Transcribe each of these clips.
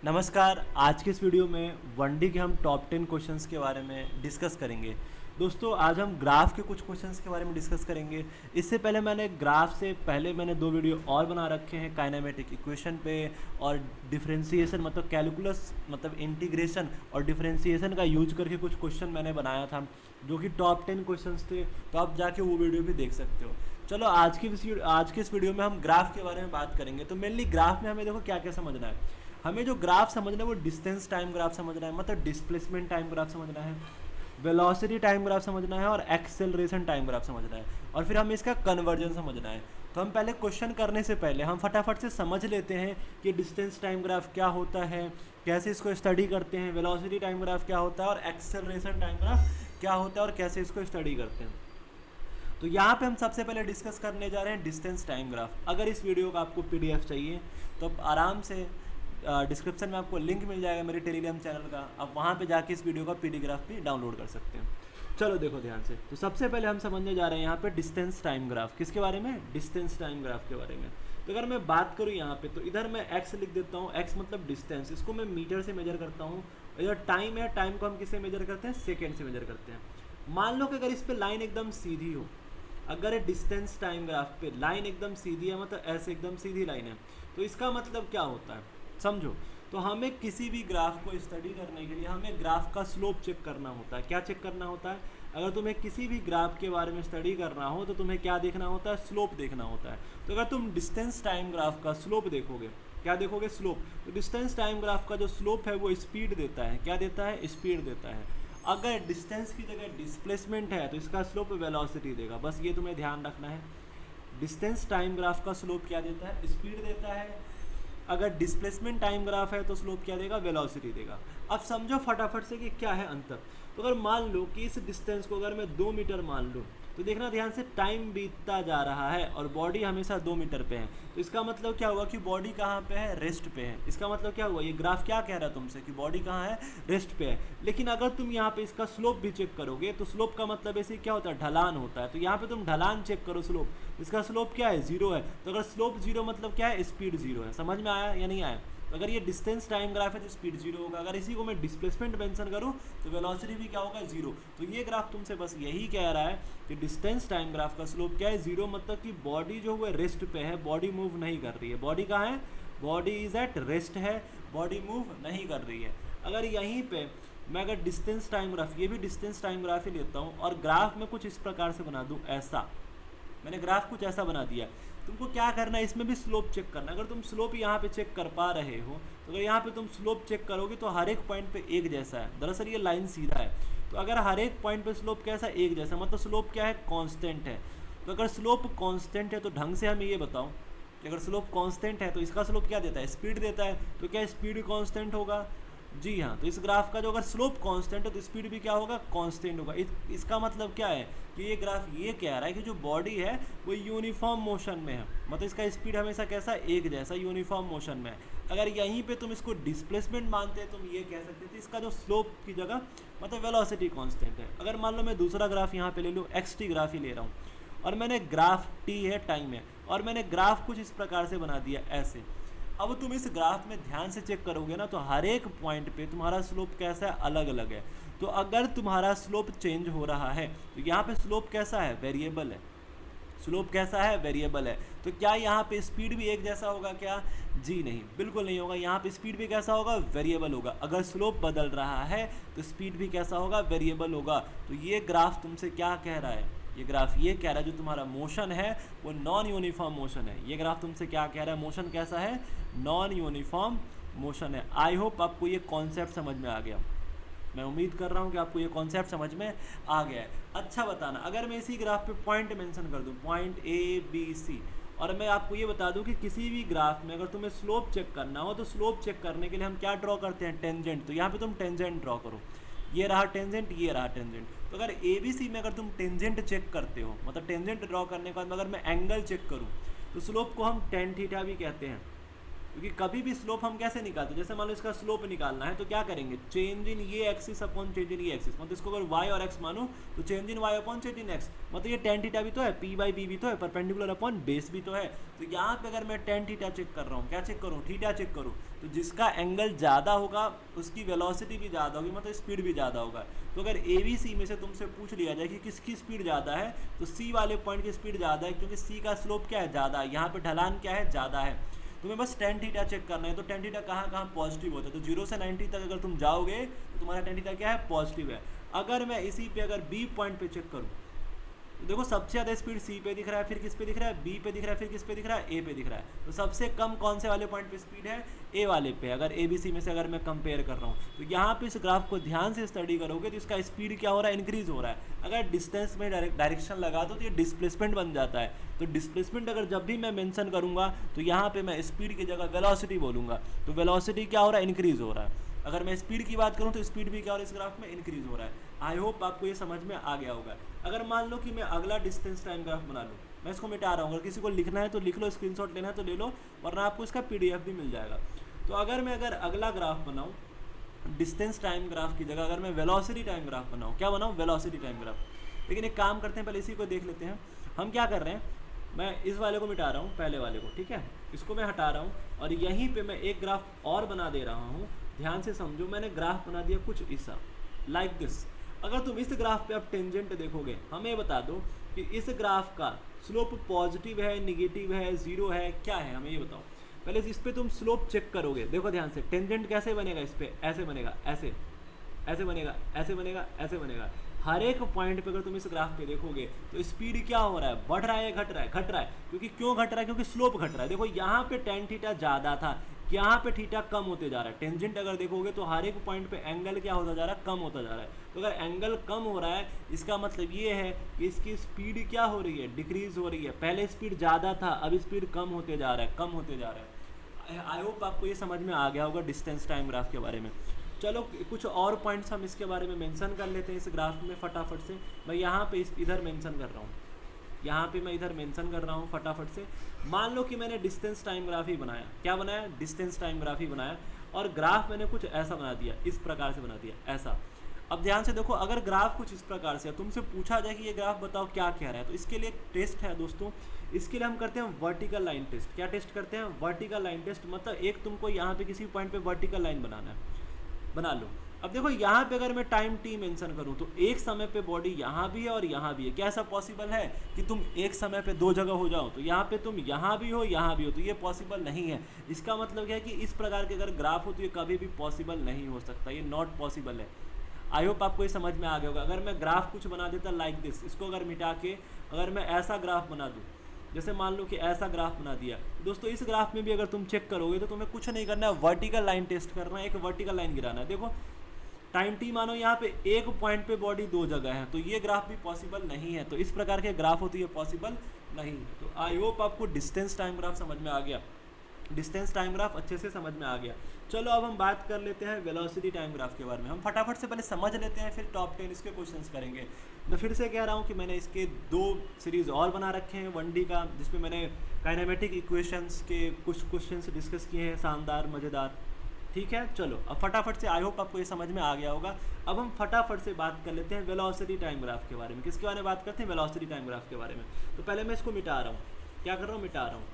नमस्कार। आज के इस वीडियो में वनडी के हम टॉप 10 क्वेश्चंस के बारे में डिस्कस करेंगे। दोस्तों आज हम ग्राफ के कुछ क्वेश्चंस के बारे में डिस्कस करेंगे। इससे पहले मैंने दो वीडियो और बना रखे हैं काइनेमेटिक इक्वेशन पे और डिफरेंशिएशन मतलब कैलकुलस मतलब इंटीग्रेशन और डिफरेंशिएशन का यूज करके कुछ क्वेश्चन मैंने बनाया था जो कि टॉप 10 क्वेश्चंस थे, तो आप जाके वो वीडियो भी देख सकते हो। चलो आज के इस वीडियो में हम ग्राफ के बारे में बात करेंगे। तो मेनली ग्राफ में हमें देखो क्या क्या समझना है। हमें जो ग्राफ समझना है वो डिस्टेंस टाइम ग्राफ समझना है, मतलब डिस्प्लेसमेंट टाइम ग्राफ समझना है, वेलोसिटी टाइम ग्राफ समझना है और एक्सेलरेशन टाइम ग्राफ समझना है, और फिर हमें इसका कन्वर्जन समझना है। तो हम पहले क्वेश्चन करने से पहले हम फटाफट से समझ लेते हैं कि डिस्टेंस टाइम ग्राफ क्या होता है, कैसे इसको स्टडी करते हैं, वेलोसिटी टाइम ग्राफ क्या होता है और एक्सेलरेशन टाइम ग्राफ क्या होता है और कैसे इसको स्टडी करते हैं। तो यहाँ पे हम सबसे पहले डिस्कस करने जा रहे हैं डिस्टेंस टाइम ग्राफ। अगर इस वीडियो का आपको PDF चाहिए तो आप आराम से डिस्क्रिप्शन में आपको लिंक मिल जाएगा मेरे टेलीग्राम चैनल का, आप वहाँ पे जाके इस वीडियो का PDF ग्राफ भी डाउनलोड कर सकते हैं। चलो देखो ध्यान से। तो सबसे पहले हम समझने जा रहे हैं यहाँ पे डिस्टेंस टाइम ग्राफ। किसके बारे में? डिस्टेंस टाइम ग्राफ के बारे में। तो अगर मैं बात करूँ यहाँ पे, तो इधर मैं x लिख देता हूँ। x मतलब डिस्टेंस, इसको मैं मीटर से मेजर करता हूँ। इधर टाइम है, टाइम को हम किससे मेजर करते हैं? सेकेंड से मेजर करते हैं। मान लो कि अगर इस पर लाइन एकदम सीधी हो, अगर डिस्टेंस टाइम ग्राफ पे लाइन एकदम सीधी है, मतलब ऐसे एकदम सीधी लाइन है, तो इसका मतलब क्या होता है समझो। तो हमें किसी भी ग्राफ को स्टडी करने के लिए हमें ग्राफ का स्लोप चेक करना होता है। क्या चेक करना होता है? अगर तुम्हें किसी भी ग्राफ के बारे में स्टडी करना हो तो तुम्हें क्या देखना होता है? स्लोप देखना होता है। तो अगर तुम डिस्टेंस टाइम ग्राफ का स्लोप देखोगे, क्या देखोगे? स्लोप। तो डिस्टेंस टाइम ग्राफ का जो स्लोप है वो स्पीड देता है। क्या देता है? स्पीड देता है। अगर डिस्टेंस की जगह डिस्प्लेसमेंट है तो इसका स्लोप वेलोसिटी देगा। बस ये तुम्हें ध्यान रखना है। डिस्टेंस टाइम ग्राफ का स्लोप क्या देता है? स्पीड देता है। अगर डिस्प्लेसमेंट टाइम ग्राफ है तो स्लोप क्या देगा? वेलोसिटी देगा। अब समझो फटाफट से कि क्या है अंतर। तो अगर मान लो कि इस डिस्टेंस को अगर मैं 2 मीटर मान लूँ, तो देखना ध्यान से, टाइम बीतता जा रहा है और बॉडी हमेशा 2 मीटर पे है। तो इसका मतलब क्या हुआ कि बॉडी कहाँ पे है? रेस्ट पे है। इसका मतलब क्या हुआ? ये ग्राफ क्या कह रहा है तुमसे कि बॉडी कहाँ है? रेस्ट पे है। लेकिन अगर तुम यहाँ पे इसका स्लोप भी चेक करोगे तो स्लोप का मतलब ऐसे क्या होता है? ढलान होता है। तो यहाँ पे तुम ढलान चेक करो, स्लोप, इसका स्लोप क्या है? 0 है। तो अगर स्लोप 0 मतलब क्या है? स्पीड 0 है। समझ में आया या नहीं आया? अगर ये डिस्टेंस टाइम ग्राफ है तो स्पीड 0 होगा। अगर इसी को मैं डिस्प्लेसमेंट मेंशन करूँ तो वेलोसिटी भी क्या होगा? 0। तो ये ग्राफ तुमसे बस यही कह रहा है कि डिस्टेंस टाइम ग्राफ का स्लोप क्या है? 0, मतलब कि बॉडी जो है रेस्ट पे है, बॉडी मूव नहीं कर रही है। बॉडी कहाँ है? बॉडी इज एट रेस्ट है, बॉडी मूव नहीं कर रही है। अगर यहीं पे मैं अगर डिस्टेंस टाइम ग्राफ, ये भी डिस्टेंस टाइम ग्राफ ही लेता हूँ और ग्राफ में कुछ इस प्रकार से बना दूँ, ऐसा मैंने ग्राफ कुछ ऐसा बना दिया, तुमको क्या करना है? इसमें भी स्लोप चेक करना। अगर तुम स्लोप यहाँ पे चेक कर पा रहे हो तो अगर यहाँ पे तुम स्लोप चेक करोगे तो हर एक पॉइंट पे एक जैसा है। दरअसल ये लाइन सीधा है, तो अगर हर एक पॉइंट पे स्लोप कैसा? एक जैसा, मतलब स्लोप क्या है? कांस्टेंट है। तो अगर स्लोप कांस्टेंट है तो ढंग से हमें ये बताओ कि अगर स्लोप कांस्टेंट है तो इसका स्लोप क्या देता है? स्पीड देता है। तो क्या स्पीड कांस्टेंट होगा? जी हाँ। तो इस ग्राफ का जो अगर स्लोप कांस्टेंट है तो स्पीड भी क्या होगा? कांस्टेंट होगा। इसका मतलब क्या है कि ये ग्राफ ये कह रहा है कि जो बॉडी है वो यूनिफॉर्म मोशन में है, मतलब इसका स्पीड हमेशा कैसा? एक जैसा, यूनिफॉर्म मोशन में है। अगर यहीं पे तुम इसको डिस्प्लेसमेंट मानते हैं, तुम ये कह सकते थे इसका जो स्लोप की जगह मतलब वेलोसिटी कांस्टेंट है। अगर मान लो मैं दूसरा ग्राफ यहाँ पे ले लूँ, xt ग्राफ ही ले रहा हूँ, और मैंने ग्राफ t है, टाइम है, और मैंने ग्राफ कुछ इस प्रकार से बना दिया ऐसे। अब तुम इस ग्राफ में ध्यान से चेक करोगे ना तो हर एक पॉइंट पे तुम्हारा स्लोप कैसा है? अलग अलग है। तो अगर तुम्हारा स्लोप चेंज हो रहा है तो यहाँ पे स्लोप कैसा है? वेरिएबल है। स्लोप कैसा है? वेरिएबल है। तो क्या यहाँ पे स्पीड भी एक जैसा होगा क्या? जी नहीं, बिल्कुल नहीं होगा। यहाँ पे स्पीड भी कैसा होगा? वेरिएबल होगा। अगर स्लोप बदल रहा है तो स्पीड भी कैसा होगा? वेरिएबल होगा। तो ये ग्राफ तुमसे क्या कह रहा है? ये ग्राफ ये कह रहा है जो तुम्हारा मोशन है वो नॉन यूनिफॉर्म मोशन है। ये ग्राफ तुमसे क्या कह रहा है? मोशन कैसा है? नॉन यूनिफॉर्म मोशन है। आई होप आपको ये कॉन्सेप्ट समझ में आ गया। मैं उम्मीद कर रहा हूँ कि आपको ये कॉन्सेप्ट समझ में आ गया है। अच्छा बताना, अगर मैं इसी ग्राफ पे पॉइंट मेंशन कर दूँ, पॉइंट ABC, और मैं आपको ये बता दूं कि किसी भी ग्राफ में अगर तुम्हें स्लोप चेक करना हो तो स्लोप चेक करने के लिए हम क्या ड्रॉ करते हैं? टेंजेंट। तो यहाँ पे तुम टेंजेंट ड्रॉ करो, ये रहा टेंजेंट, ये रहा टेंजेंट। तो अगर ABC में अगर तुम टेंजेंट चेक करते हो, मतलब टेंजेंट ड्रॉ करने के बाद अगर मैं एंगल चेक करूँ तो स्लोप को हम tan थीटा भी कहते हैं। क्योंकि कभी भी स्लोप हम कैसे निकालते हैं, जैसे मान लो इसका स्लोप निकालना है तो क्या करेंगे, चेंज इन ये एक्सिस अपॉन चेंज इन ये एक्सिस, मतलब इसको अगर y और x मानो तो change in y upon change in x, मतलब ये tan थीटा भी तो है, p बाई बी भी तो है, परपेंडिकुलर अपॉन बेस भी तो है। तो यहाँ पे अगर मैं tan थीटा चेक कर रहा हूँ, क्या चेक करूँ, थीटा चेक करूँ, तो जिसका एंगल ज़्यादा होगा उसकी वेलोसिटी भी ज़्यादा होगी, मतलब स्पीड भी ज़्यादा होगा। तो अगर ABC में से तुमसे पूछ लिया जाए कि किसकी स्पीड ज़्यादा है, तो C वाले पॉइंट की स्पीड ज़्यादा है, क्योंकि C का स्लोप क्या है, ज़्यादा है, यहाँ पे ढलान क्या है, ज़्यादा है। तुम्हें बस tan थीटा चेक करना है, तो tan थीटा कहाँ कहाँ पॉजिटिव होता है, तो 0 से 90 तक अगर तुम जाओगे तो तुम्हारा tan थीटा क्या है, पॉजिटिव है। अगर मैं इसी पे अगर B पॉइंट पे चेक करूँ तो देखो सबसे ज़्यादा स्पीड C पे दिख रहा है, फिर किस पे दिख रहा है, B पे दिख रहा है, फिर किस पे दिख रहा है, A पे दिख रहा है। तो सबसे कम कौन से वाले पॉइंट पे स्पीड है, A वाले पे। अगर ABC में से अगर मैं कंपेयर कर रहा हूँ तो यहाँ पे इस ग्राफ को ध्यान से स्टडी करोगे तो इसका स्पीड क्या हो रहा है, इंक्रीज हो रहा है। अगर डिस्टेंस में डायरेक्शन लगा दो तो ये डिस्प्लेसमेंट बन जाता है। तो डिस्प्लेसमेंट अगर जब भी मैं मेंशन करूँगा तो यहाँ पे मैं स्पीड की जगह वेलोसिटी बोलूँगा, तो वेलोसिटी क्या हो रहा है, इंक्रीज हो रहा है। अगर मैं स्पीड की बात करूं तो स्पीड भी क्या हो रहा है, इस ग्राफ में इंक्रीज हो रहा है। आई होप आपको ये समझ में आ गया होगा। अगर मान लो कि मैं अगला डिस्टेंस टाइम ग्राफ बना लूँ, मैं इसको मिटा रहा हूँ, अगर किसी को लिखना है तो लिख लो, स्क्रीनशॉट लेना है तो ले लो, वरना आपको इसका PDF भी मिल जाएगा। तो अगर मैं अगला ग्राफ बनाऊँ डिस्टेंस टाइम ग्राफ की जगह, अगर मैं वेलोसिटी टाइम ग्राफ बनाऊँ, क्या बनाऊँ, वेलोसिटी टाइम ग्राफ। लेकिन एक काम करते हैं, पहले इसी को देख लेते हैं। हम क्या कर रहे हैं, मैं इस वाले को मिटा रहा हूँ, पहले वाले को, ठीक है, इसको मैं हटा रहा हूँ और यहीं पे मैं एक ग्राफ और बना दे रहा हूँ। ध्यान से समझो, मैंने ग्राफ बना दिया कुछ ऐसा, लाइक दिस। अगर तुम इस ग्राफ पे अब टेंजेंट देखोगे, हमें बता दो कि इस ग्राफ का स्लोप पॉजिटिव है, निगेटिव है, जीरो है, क्या है, हमें ये बताओ। पहले इस पे तुम स्लोप चेक करोगे, देखो ध्यान से, टेंजेंट कैसे बनेगा, इस पे ऐसे बनेगा, ऐसे ऐसे बनेगा, ऐसे बनेगा, ऐसे बनेगा। हर एक पॉइंट पे अगर तुम इस ग्राफ पे देखोगे तो स्पीड क्या हो रहा है, बढ़ रहा है या घट रहा है, घट रहा है। क्योंकि क्यों घट रहा है, क्योंकि स्लोप घट रहा है। देखो यहाँ पे tan थीटा ज़्यादा था, यहाँ पे थीटा कम होते जा रहा है। टेंजेंट अगर देखोगे तो हर एक पॉइंट पे एंगल क्या होता जा रहा है, कम होता जा रहा है। तो अगर एंगल कम हो रहा है, इसका मतलब ये है कि इसकी स्पीड क्या हो रही है, डिक्रीज हो रही है। पहले स्पीड ज़्यादा था, अब स्पीड कम होते जा रहा है, कम होते जा रहा है। आई होप आपको ये समझ में आ गया होगा डिस्टेंस टाइम ग्राफ के बारे में। चलो कुछ और पॉइंट्स हम इसके बारे में मेंशन कर लेते हैं इस ग्राफ में फटाफट से। मैं यहाँ पे इधर मेंशन कर रहा हूँ, यहाँ पे मैं इधर मेंशन कर रहा हूँ फटाफट से। मान लो कि मैंने डिस्टेंस टाइम ग्राफ ही बनाया, क्या बनाया, डिस्टेंस टाइम ग्राफ ही बनाया, और ग्राफ मैंने कुछ ऐसा बना दिया, इस प्रकार से बना दिया, ऐसा। अब ध्यान से देखो, अगर ग्राफ कुछ इस प्रकार से तुमसे पूछा जाए कि ये ग्राफ बताओ क्या कह रहा है, तो इसके लिए एक टेस्ट है दोस्तों। इसके लिए हम करते हैं वर्टिकल लाइन टेस्ट। क्या टेस्ट करते हैं, वर्टिकल लाइन टेस्ट। मतलब एक तुमको यहाँ पे किसी पॉइंट पे वर्टिकल लाइन बनाना है, बना लो। अब देखो यहाँ पे अगर मैं टाइम t मेंशन करूँ तो एक समय पे बॉडी यहाँ भी है और यहाँ भी है। क्या ऐसा पॉसिबल है कि तुम एक समय पे दो जगह हो जाओ, तो यहाँ पे तुम यहाँ भी हो, यहाँ भी हो, तो ये पॉसिबल नहीं है। इसका मतलब क्या है कि इस प्रकार के अगर ग्राफ हो तो ये कभी भी पॉसिबल नहीं हो सकता, ये नॉट पॉसिबल है। आई होप आपको ये समझ में आ गया होगा। अगर मैं ग्राफ कुछ बना देता लाइक दिस, इसको अगर मिटा के अगर मैं ऐसा ग्राफ बना दूँ, जैसे मान लो कि ऐसा ग्राफ बना दिया, दोस्तों इस ग्राफ में भी अगर तुम चेक करोगे तो तुम्हें कुछ नहीं करना है, वर्टिकल लाइन टेस्ट करना है, एक वर्टिकल लाइन गिराना है। देखो टाइम t मानो यहाँ पे एक पॉइंट पे बॉडी दो जगह है, तो ये ग्राफ भी पॉसिबल नहीं है। तो इस प्रकार के ग्राफ हो तो ये पॉसिबल नहीं है। तो आई होप आपको डिस्टेंस टाइम ग्राफ समझ में आ गया, डिस्टेंस टाइम ग्राफ अच्छे से समझ में आ गया। चलो अब हम बात कर लेते हैं वेलोसिटी टाइम ग्राफ के बारे में। हम फटाफट से पहले समझ लेते हैं, फिर टॉप 10 इसके क्वेश्चंस करेंगे। मैं फिर से कह रहा हूँ कि मैंने इसके 2 सीरीज़ और बना रखे हैं 1D का, जिसमें मैंने काइनेमेटिक इक्वेशंस के कुछ क्वेश्चंस डिस्कस किए हैं, शानदार मज़ेदार। ठीक है, चलो अब फटाफट से, आई होप आपको ये समझ में आ गया होगा। अब हम फटाफट से बात कर लेते हैं वेलोसिटी टाइम ग्राफ के बारे में। किसके बारे में बात करते हैं, वेलोसिटी टाइम ग्राफ के बारे में। तो पहले मैं इसको मिटा रहा हूँ, क्या कर रहा हूँ, मिटा रहा हूँ।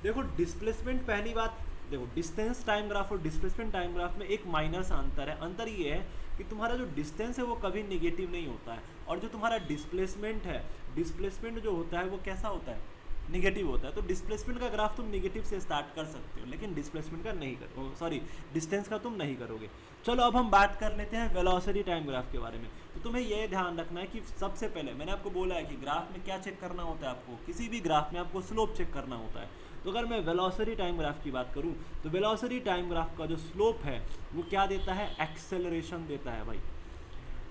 देखो डिस्प्लेसमेंट, पहली बात देखो, डिस्टेंस टाइम ग्राफ और डिस्प्लेसमेंट टाइम ग्राफ में एक माइनर सा अंतर है। अंतर ये है कि तुम्हारा जो डिस्टेंस है वो कभी नेगेटिव नहीं होता है, और जो तुम्हारा डिस्प्लेसमेंट है, डिस्प्लेसमेंट जो होता है वो कैसा होता है, निगेटिव होता है। तो डिस्प्लेसमेंट का ग्राफ तुम निगेटिव से स्टार्ट कर सकते हो, लेकिन डिस्प्लेसमेंट का नहीं कर, सॉरी डिस्टेंस का तुम नहीं करोगे। चलो अब हम बात कर लेते हैं वेलोसिटी टाइम ग्राफ के बारे में। तो तुम्हें यह ध्यान रखना है कि सबसे पहले मैंने आपको बोला है कि ग्राफ में क्या चेक करना होता है, आपको किसी भी ग्राफ में आपको स्लोप चेक करना होता है। तो अगर मैं वेलोसिटी टाइम ग्राफ की बात करूं तो वेलोसिटी टाइम ग्राफ का जो स्लोप है वो क्या देता है, एक्सेलरेशन देता है भाई।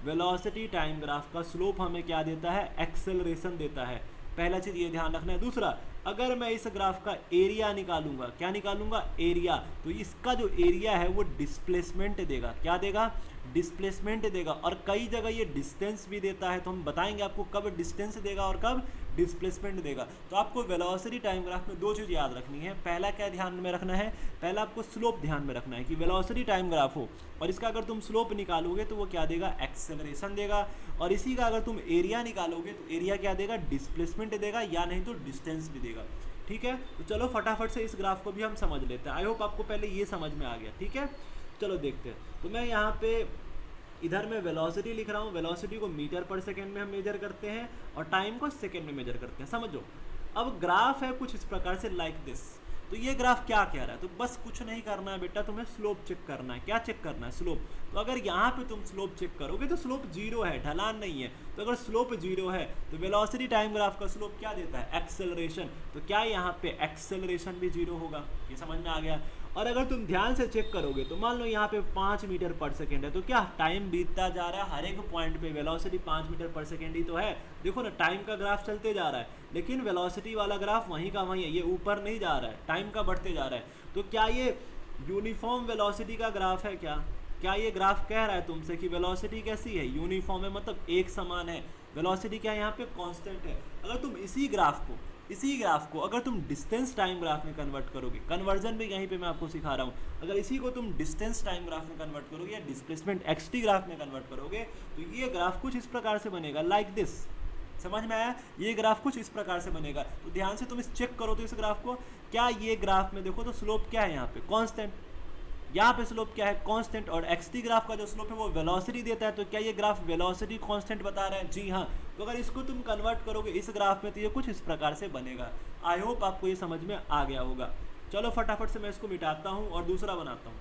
वेलोसिटी टाइम ग्राफ का स्लोप हमें क्या देता है, एक्सेलरेशन देता है। पहला चीज़ ये ध्यान रखना है। दूसरा, अगर मैं इस ग्राफ का एरिया निकालूंगा, क्या निकालूंगा, एरिया, तो इसका जो एरिया है वो डिस्प्लेसमेंट देगा। क्या देगा, डिस्प्लेसमेंट देगा। और कई जगह ये डिस्टेंस भी देता है, तो हम बताएंगे आपको कब डिस्टेंस देगा और कब डिस्प्लेसमेंट देगा। तो आपको वेलोसिटी टाइम ग्राफ में दो चीज़ याद रखनी है। पहला क्या ध्यान में रखना है, पहला आपको स्लोप ध्यान में रखना है कि वेलोसिटी टाइम ग्राफ हो और इसका अगर तुम स्लोप निकालोगे तो वो क्या देगा, एक्सेलरेशन देगा, और इसी का अगर तुम एरिया निकालोगे तो एरिया क्या देगा, डिस्प्लेसमेंट देगा, या नहीं तो डिस्टेंस भी देगा। ठीक है, तो चलो फटाफट से इस ग्राफ को भी हम समझ लेते हैं। आई होप आपको पहले ये समझ में आ गया। ठीक है, चलो देखते हैं। तो मैं यहाँ पे इधर मैं वेलोसिटी लिख रहा हूँ, वेलोसिटी को मीटर पर सेकेंड में हम मेजर करते हैं और टाइम को सेकेंड में मेजर करते हैं, समझो। अब ग्राफ है कुछ इस प्रकार से लाइक दिस। तो ये ग्राफ क्या कह रहा है, तो बस कुछ नहीं करना है बेटा, तुम्हें स्लोप चेक करना है। क्या चेक करना है, स्लोप। तो अगर यहाँ पे तुम स्लोप चेक करोगे तो स्लोप जीरो है, ढलान नहीं है। तो अगर स्लोप जीरो है तो वेलोसिटी टाइम ग्राफ का स्लोप क्या देता है, एक्सेलरेशन। तो क्या यहाँ पे एक्सेलरेशन भी जीरो होगा, ये समझ में आ गया। और अगर तुम ध्यान से चेक करोगे तो मान लो यहाँ पे 5 मीटर पर सेकेंड है, तो क्या टाइम बीतता जा रहा है, हर एक पॉइंट पे वेलोसिटी 5 मीटर पर सेकेंड ही तो है। देखो ना, टाइम का ग्राफ चलते जा रहा है, लेकिन वेलोसिटी वाला ग्राफ वहीं का वहीं है, ये ऊपर नहीं जा रहा है, टाइम का बढ़ते जा रहा है। तो क्या ये यूनिफॉर्म वेलोसिटी का ग्राफ है, क्या ये ग्राफ कह रहा है तुमसे कि वेलोसिटी कैसी है, यूनिफॉर्म है, मतलब एक समान है। वेलोसिटी क्या यहाँ पे कांस्टेंट है। अगर तुम इसी ग्राफ को अगर तुम डिस्टेंस टाइम ग्राफ में कन्वर्ट करोगे, कन्वर्जन भी यहीं पे मैं आपको सिखा रहा हूँ, अगर इसी को तुम डिस्टेंस टाइम ग्राफ में कन्वर्ट करोगे या डिस्प्लेसमेंट एक्सटी ग्राफ में कन्वर्ट करोगे, तो ये ग्राफ कुछ इस प्रकार से बनेगा, लाइक दिस। समझ में आया, ये ग्राफ कुछ इस प्रकार से बनेगा। तो ध्यान से तुम इस चेक करो तो इस ग्राफ को, क्या ये ग्राफ में देखो तो स्लोप क्या है यहाँ पे, कांस्टेंट। यहाँ पे स्लोप क्या है, कांस्टेंट, और एक्सटी ग्राफ का जो स्लोप है वो वेलोसिटी देता है। तो क्या ये ग्राफ वेलोसिटी कांस्टेंट बता रहा है, जी हाँ। तो अगर इसको तुम कन्वर्ट करोगे इस ग्राफ में तो ये कुछ इस प्रकार से बनेगा। आई होप आपको ये समझ में आ गया होगा। चलो फटाफट से मैं इसको मिटाता हूँ और दूसरा बनाता हूँ।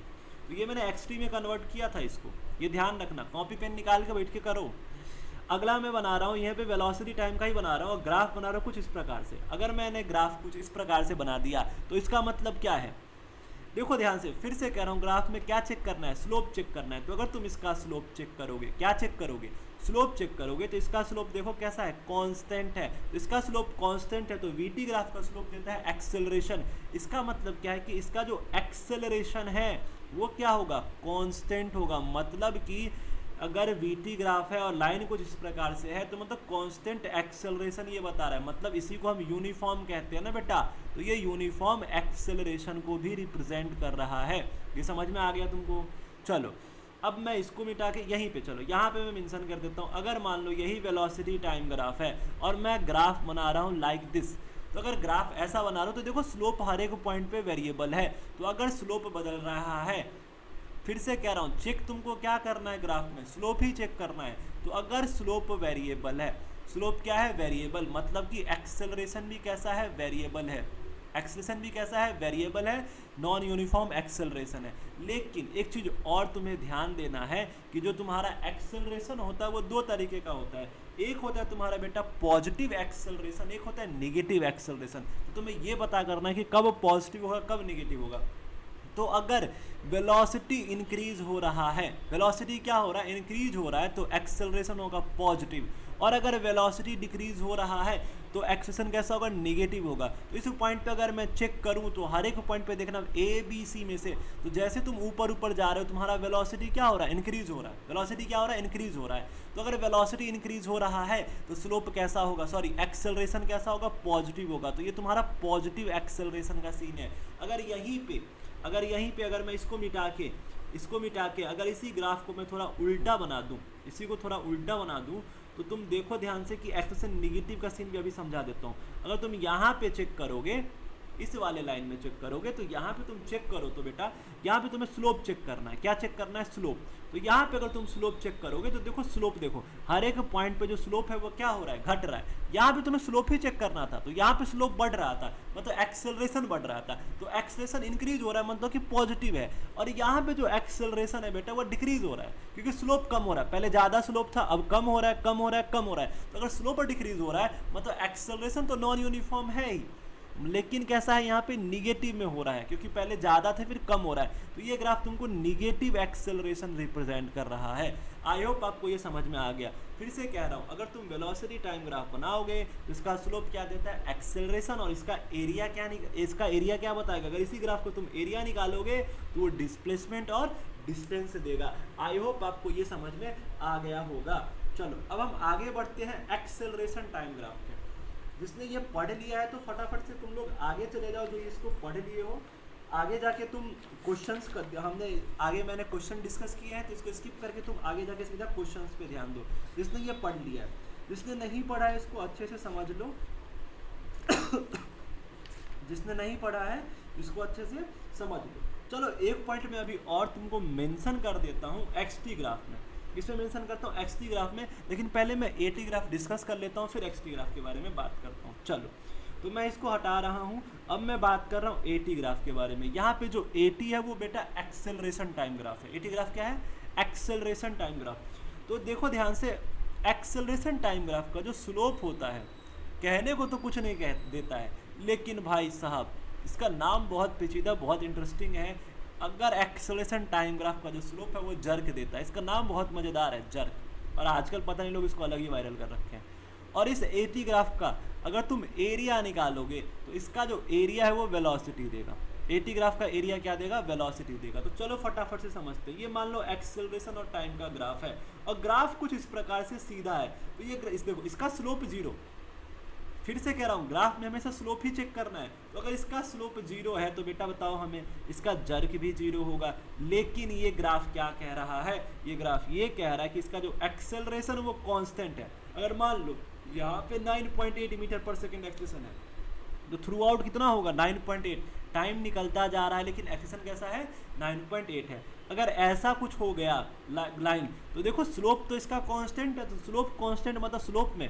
तो ये मैंने एक्सटी में कन्वर्ट किया था इसको, ये ध्यान रखना, कॉपी पेन निकाल के बैठ के करो। अगला मैं बना रहा हूँ यहाँ पे वेलोसिटी टाइम का ही बना रहा हूँ और ग्राफ बना रहा हूँ कुछ इस प्रकार से। अगर मैंने ग्राफ कुछ इस प्रकार से बना दिया तो इसका मतलब क्या है, देखो ध्यान से, फिर से कह रहा हूँ, ग्राफ में क्या चेक करना है, स्लोप चेक करना है। तो अगर तुम इसका स्लोप चेक करोगे, क्या चेक करोगे, स्लोप चेक करोगे, तो इसका स्लोप देखो कैसा है, कांस्टेंट है। तो इसका स्लोप कांस्टेंट है तो वीटी ग्राफ का स्लोप देता है एक्सेलरेशन। इसका मतलब क्या है कि इसका जो एक्सेलरेशन है वो क्या होगा, कांस्टेंट होगा। मतलब कि अगर वीटी ग्राफ है और लाइन कुछ इस प्रकार से है तो मतलब कांस्टेंट एक्सेलरेशन ये बता रहा है, मतलब इसी को हम यूनिफॉर्म कहते हैं ना बेटा। तो ये यूनिफॉर्म एक्सेलरेशन को भी रिप्रेजेंट कर रहा है। ये समझ में आ गया तुमको। चलो अब मैं इसको मिटा के यहीं पे, चलो यहाँ पे मैं मेंशन कर देता हूँ। अगर मान लो यही वेलोसिटी टाइम ग्राफ है और मैं ग्राफ बना रहा हूँ लाइक दिस, तो अगर ग्राफ ऐसा बना रहा हूँ तो देखो स्लोप हर एक पॉइंट पे वेरिएबल है। तो अगर स्लोप बदल रहा है, फिर से कह रहा हूँ, चेक तुमको क्या करना है, ग्राफ में स्लोप ही चेक करना है। तो अगर स्लोप वेरिएबल है, स्लोप क्या है, वेरिएबल, मतलब कि एक्सेलरेशन भी कैसा है, वेरिएबल है। एक्सेलरेशन भी कैसा है, वेरिएबल है, नॉन यूनिफॉर्म एक्सेलरेशन है। लेकिन एक चीज़ और तुम्हें ध्यान देना है कि जो तुम्हारा एक्सेलरेशन होता है वो दो तरीके का होता है। एक होता है तुम्हारा बेटा पॉजिटिव एक्सेलरेशन, एक होता है निगेटिव एक्सेलरेशन। तो तुम्हें ये पता करना है कि कब पॉजिटिव होगा कब निगेटिव होगा। तो अगर वेलोसिटी इंक्रीज हो रहा है, वेलोसिटी क्या हो रहा है, इंक्रीज हो रहा है, तो एक्सेलरेशन होगा पॉजिटिव। और अगर वेलोसिटी डिक्रीज हो रहा है तो एक्सेलरेशन कैसा होगा, नेगेटिव होगा। तो इस पॉइंट पे अगर मैं चेक करूं तो हर एक पॉइंट पे देखना ए बी सी में से, तो जैसे तुम ऊपर ऊपर जा रहे हो तुम्हारा वेलोसिटी क्या हो रहा है, इंक्रीज हो रहा है। वेलोसिटी क्या हो रहा है, इंक्रीज हो रहा है। तो अगर वेलोसिटी इंक्रीज हो रहा है तो स्लोप कैसा होगा, सॉरी एक्सेलरेशन कैसा होगा, पॉजिटिव होगा। तो ये तुम्हारा पॉजिटिव एक्सेलरेशन का सीन है। अगर यहीं पे अगर मैं इसको मिटा के अगर इसी ग्राफ को मैं थोड़ा उल्टा बना दूं, इसी को थोड़ा उल्टा बना दूं, तो तुम देखो ध्यान से कि एक्सेलरेशन निगेटिव का सीन भी अभी समझा देता हूं। अगर तुम यहाँ पे चेक करोगे, इस वाले लाइन में चेक करोगे, तो यहाँ पे तुम चेक करो तो बेटा यहाँ पे तुम्हें स्लोप चेक करना है। क्या चेक करना है, स्लोप। तो यहाँ पे अगर तुम स्लोप चेक करोगे तो देखो स्लोप, देखो हर एक पॉइंट पे जो स्लोप है वो क्या हो रहा है, घट रहा है। यहाँ पे तुम्हें स्लोप ही चेक करना था, तो यहाँ पे स्लोप बढ़ रहा था, मतलब एक्सेलरेशन बढ़ रहा था। तो एक्सेलरेशन इंक्रीज हो रहा है, मतलब कि पॉजिटिव है। और यहाँ पे जो एक्सेलरेशन है बेटा वो डिक्रीज हो रहा है, क्योंकि स्लोप कम हो रहा है। पहले ज़्यादा स्लोप था, अब कम हो रहा है, कम हो रहा है, कम हो रहा है। तो अगर स्लोप डिक्रीज हो रहा है मतलब एक्सेलरेशन तो नॉन यूनिफॉर्म है ही, लेकिन कैसा है यहाँ पे निगेटिव में हो रहा है, क्योंकि पहले ज़्यादा थे फिर कम हो रहा है। तो ये ग्राफ तुमको निगेटिव एक्सेलरेशन रिप्रेजेंट कर रहा है। आई होप आपको ये समझ में आ गया। फिर से कह रहा हूँ, अगर तुम वेलोसिटी टाइम ग्राफ बनाओगे तो इसका स्लोप क्या देता है, एक्सेलरेशन, और इसका एरिया क्या बताएगा। अगर इसी ग्राफ को तुम एरिया निकालोगे तो वो डिस्प्लेसमेंट और डिस्टेंस देगा। आई होप आपको ये समझ में आ गया होगा। चलो अब हम आगे बढ़ते हैं एक्सेलरेशन टाइम ग्राफ पे। जिसने ये पढ़ लिया है तो फटाफट से तुम लोग आगे चले जाओ, जो इसको पढ़ लिए हो आगे जाके तुम क्वेश्चंस कर, हमने आगे मैंने क्वेश्चन डिस्कस किए हैं तो इसको स्किप करके तुम आगे जाके सीधा क्वेश्चंस पे ध्यान दो। जिसने ये पढ़ लिया है, जिसने नहीं पढ़ा है इसको अच्छे से समझ लो जिसने नहीं पढ़ा है इसको अच्छे से समझ लो। चलो एक पॉइंट में अभी और तुमको मेंशन कर देता हूँ एक्सटी ग्राफ में, इसमें मेंशन करता हूँ एक्सटी ग्राफ में, लेकिन पहले मैं एटी ग्राफ डिस्कस कर लेता हूँ फिर एक्सटी ग्राफ के बारे में बात करता हूँ। चलो तो मैं इसको हटा रहा हूँ, अब मैं बात कर रहा हूँ एटी ग्राफ के बारे में। यहाँ पे जो एटी है वो बेटा एक्सेलरेशन टाइम ग्राफ है। एटी ग्राफ क्या है? Acceleration time graph. तो देखो ध्यान से, एक्सेलरेशन टाइम ग्राफ का जो स्लोप होता है, कहने को तो कुछ नहीं कह देता है, लेकिन भाई साहब इसका नाम बहुत पेचीदा, बहुत इंटरेस्टिंग है। अगर एक्सेलरेशन टाइम ग्राफ का जो स्लोप है वो जर्क देता है, इसका नाम बहुत मज़ेदार है, जर्क। और आजकल पता नहीं लोग इसको अलग ही वायरल कर रखे हैं। और इस एटी ग्राफ का अगर तुम एरिया निकालोगे तो इसका जो एरिया है वो वेलोसिटी देगा। एटी ग्राफ का एरिया क्या देगा? वेलोसिटी देगा। तो चलो फटाफट से समझते हैं। ये मान लो एक्सेलरेशन और टाइम का ग्राफ है और ग्राफ कुछ इस प्रकार से सीधा है, तो ये देखो इसका स्लोप जीरो। फिर से कह रहा हूँ, ग्राफ में हमेशा स्लोप ही चेक करना है। तो अगर इसका स्लोप जीरो है तो बेटा बताओ हमें इसका जर्क भी जीरो होगा। लेकिन ये ग्राफ क्या कह रहा है? ये ग्राफ ये कह रहा है कि इसका जो एक्सेलरेशन वो कांस्टेंट है। अगर मान लो यहाँ पे 9.8 मीटर पर सेकेंड एक्सेलरेशन है तो थ्रू आउट कितना होगा? 9.8। टाइम निकलता जा रहा है लेकिन एक्सेलरेशन कैसा है? 9.8 है। अगर ऐसा कुछ हो गया लाइन, तो देखो स्लोप तो इसका कांस्टेंट है, तो स्लोप कांस्टेंट मतलब स्लोप में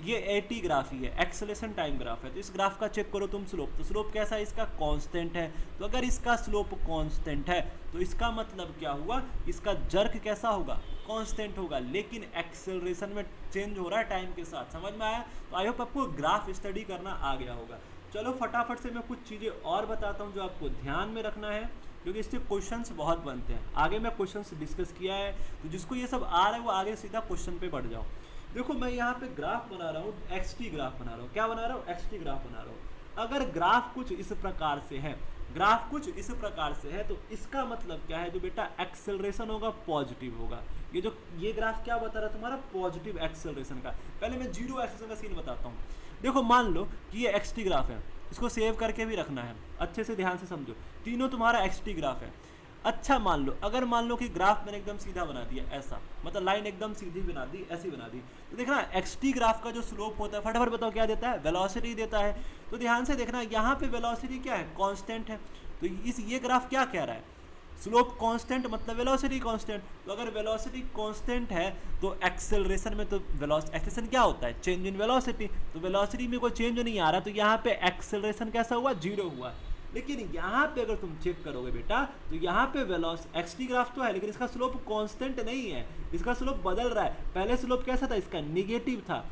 ये एटी ग्राफ ही है, एक्सेलरेशन टाइम ग्राफ है। तो इस ग्राफ का चेक करो तुम स्लोप, तो स्लोप कैसा है? इसका कांस्टेंट है। तो अगर इसका स्लोप कांस्टेंट है तो इसका मतलब क्या हुआ? इसका जर्क कैसा होगा? कांस्टेंट होगा। लेकिन एक्सेलरेशन में चेंज हो रहा है टाइम के साथ। समझ में आया? तो आई होप आपको ग्राफ स्टडी करना आ गया होगा। चलो फटाफट से मैं कुछ चीज़ें और बताता हूँ जो आपको ध्यान में रखना है, क्योंकि इससे क्वेश्चंस बहुत बनते हैं। आगे मैं क्वेश्चंस डिस्कस किया है, तो जिसको ये सब आ रहा है वो आगे सीधा क्वेश्चन पे बढ़ जाओ। देखो मैं यहाँ पे ग्राफ बना रहा हूँ, एक्सटी ग्राफ बना रहा हूँ। क्या बना रहा हूँ? एक्सटी ग्राफ बना रहा हूँ। अगर ग्राफ कुछ इस प्रकार से है, ग्राफ कुछ इस प्रकार से है, तो इसका मतलब क्या है? जो बेटा एक्सेलरेशन होगा पॉजिटिव होगा। ये ग्राफ क्या बता रहा है तुम्हारा? पॉजिटिव एक्सेलरेशन का। पहले मैं जीरो एक्सेलरेशन का सीन बताता हूँ। देखो मान लो कि ये एक्सटी ग्राफ है, इसको सेव करके भी रखना है, अच्छे से ध्यान से समझो। तीनों तुम्हारा एक्सटी ग्राफ है। अच्छा मान लो, अगर मान लो कि ग्राफ मैंने एकदम सीधा बना दिया, ऐसा मतलब लाइन एकदम सीधी बना दी, ऐसी बना दी, तो देखना एक्सटी ग्राफ का जो स्लोप होता है, फटाफट बताओ क्या देता है? वेलोसिटी देता है। तो ध्यान से देखना, यहाँ पे वेलोसिटी क्या है? कांस्टेंट है। तो ये ग्राफ क्या कह रहा है? स्लोप कांस्टेंट मतलब वेलोसिटी कांस्टेंट। तो अगर वेलोसिटी कांस्टेंट है तो एक्सेलरेशन में तो एक्सेलरेशन क्या होता है? Change in velocity. तो वेलोसिटी में कोई चेंज नहीं आ रहा, तो यहाँ पे एक्सेलरेशन कैसा हुआ? जीरो हुआ। लेकिन यहाँ पे अगर तुम चेक करोगे बेटा, तो यहाँ पे एक्सटी ग्राफ तो है लेकिन इसका स्लोप कांस्टेंट नहीं है, इसका स्लोप बदल रहा है। पहले स्लोप कैसा था? इसका निगेटिव था।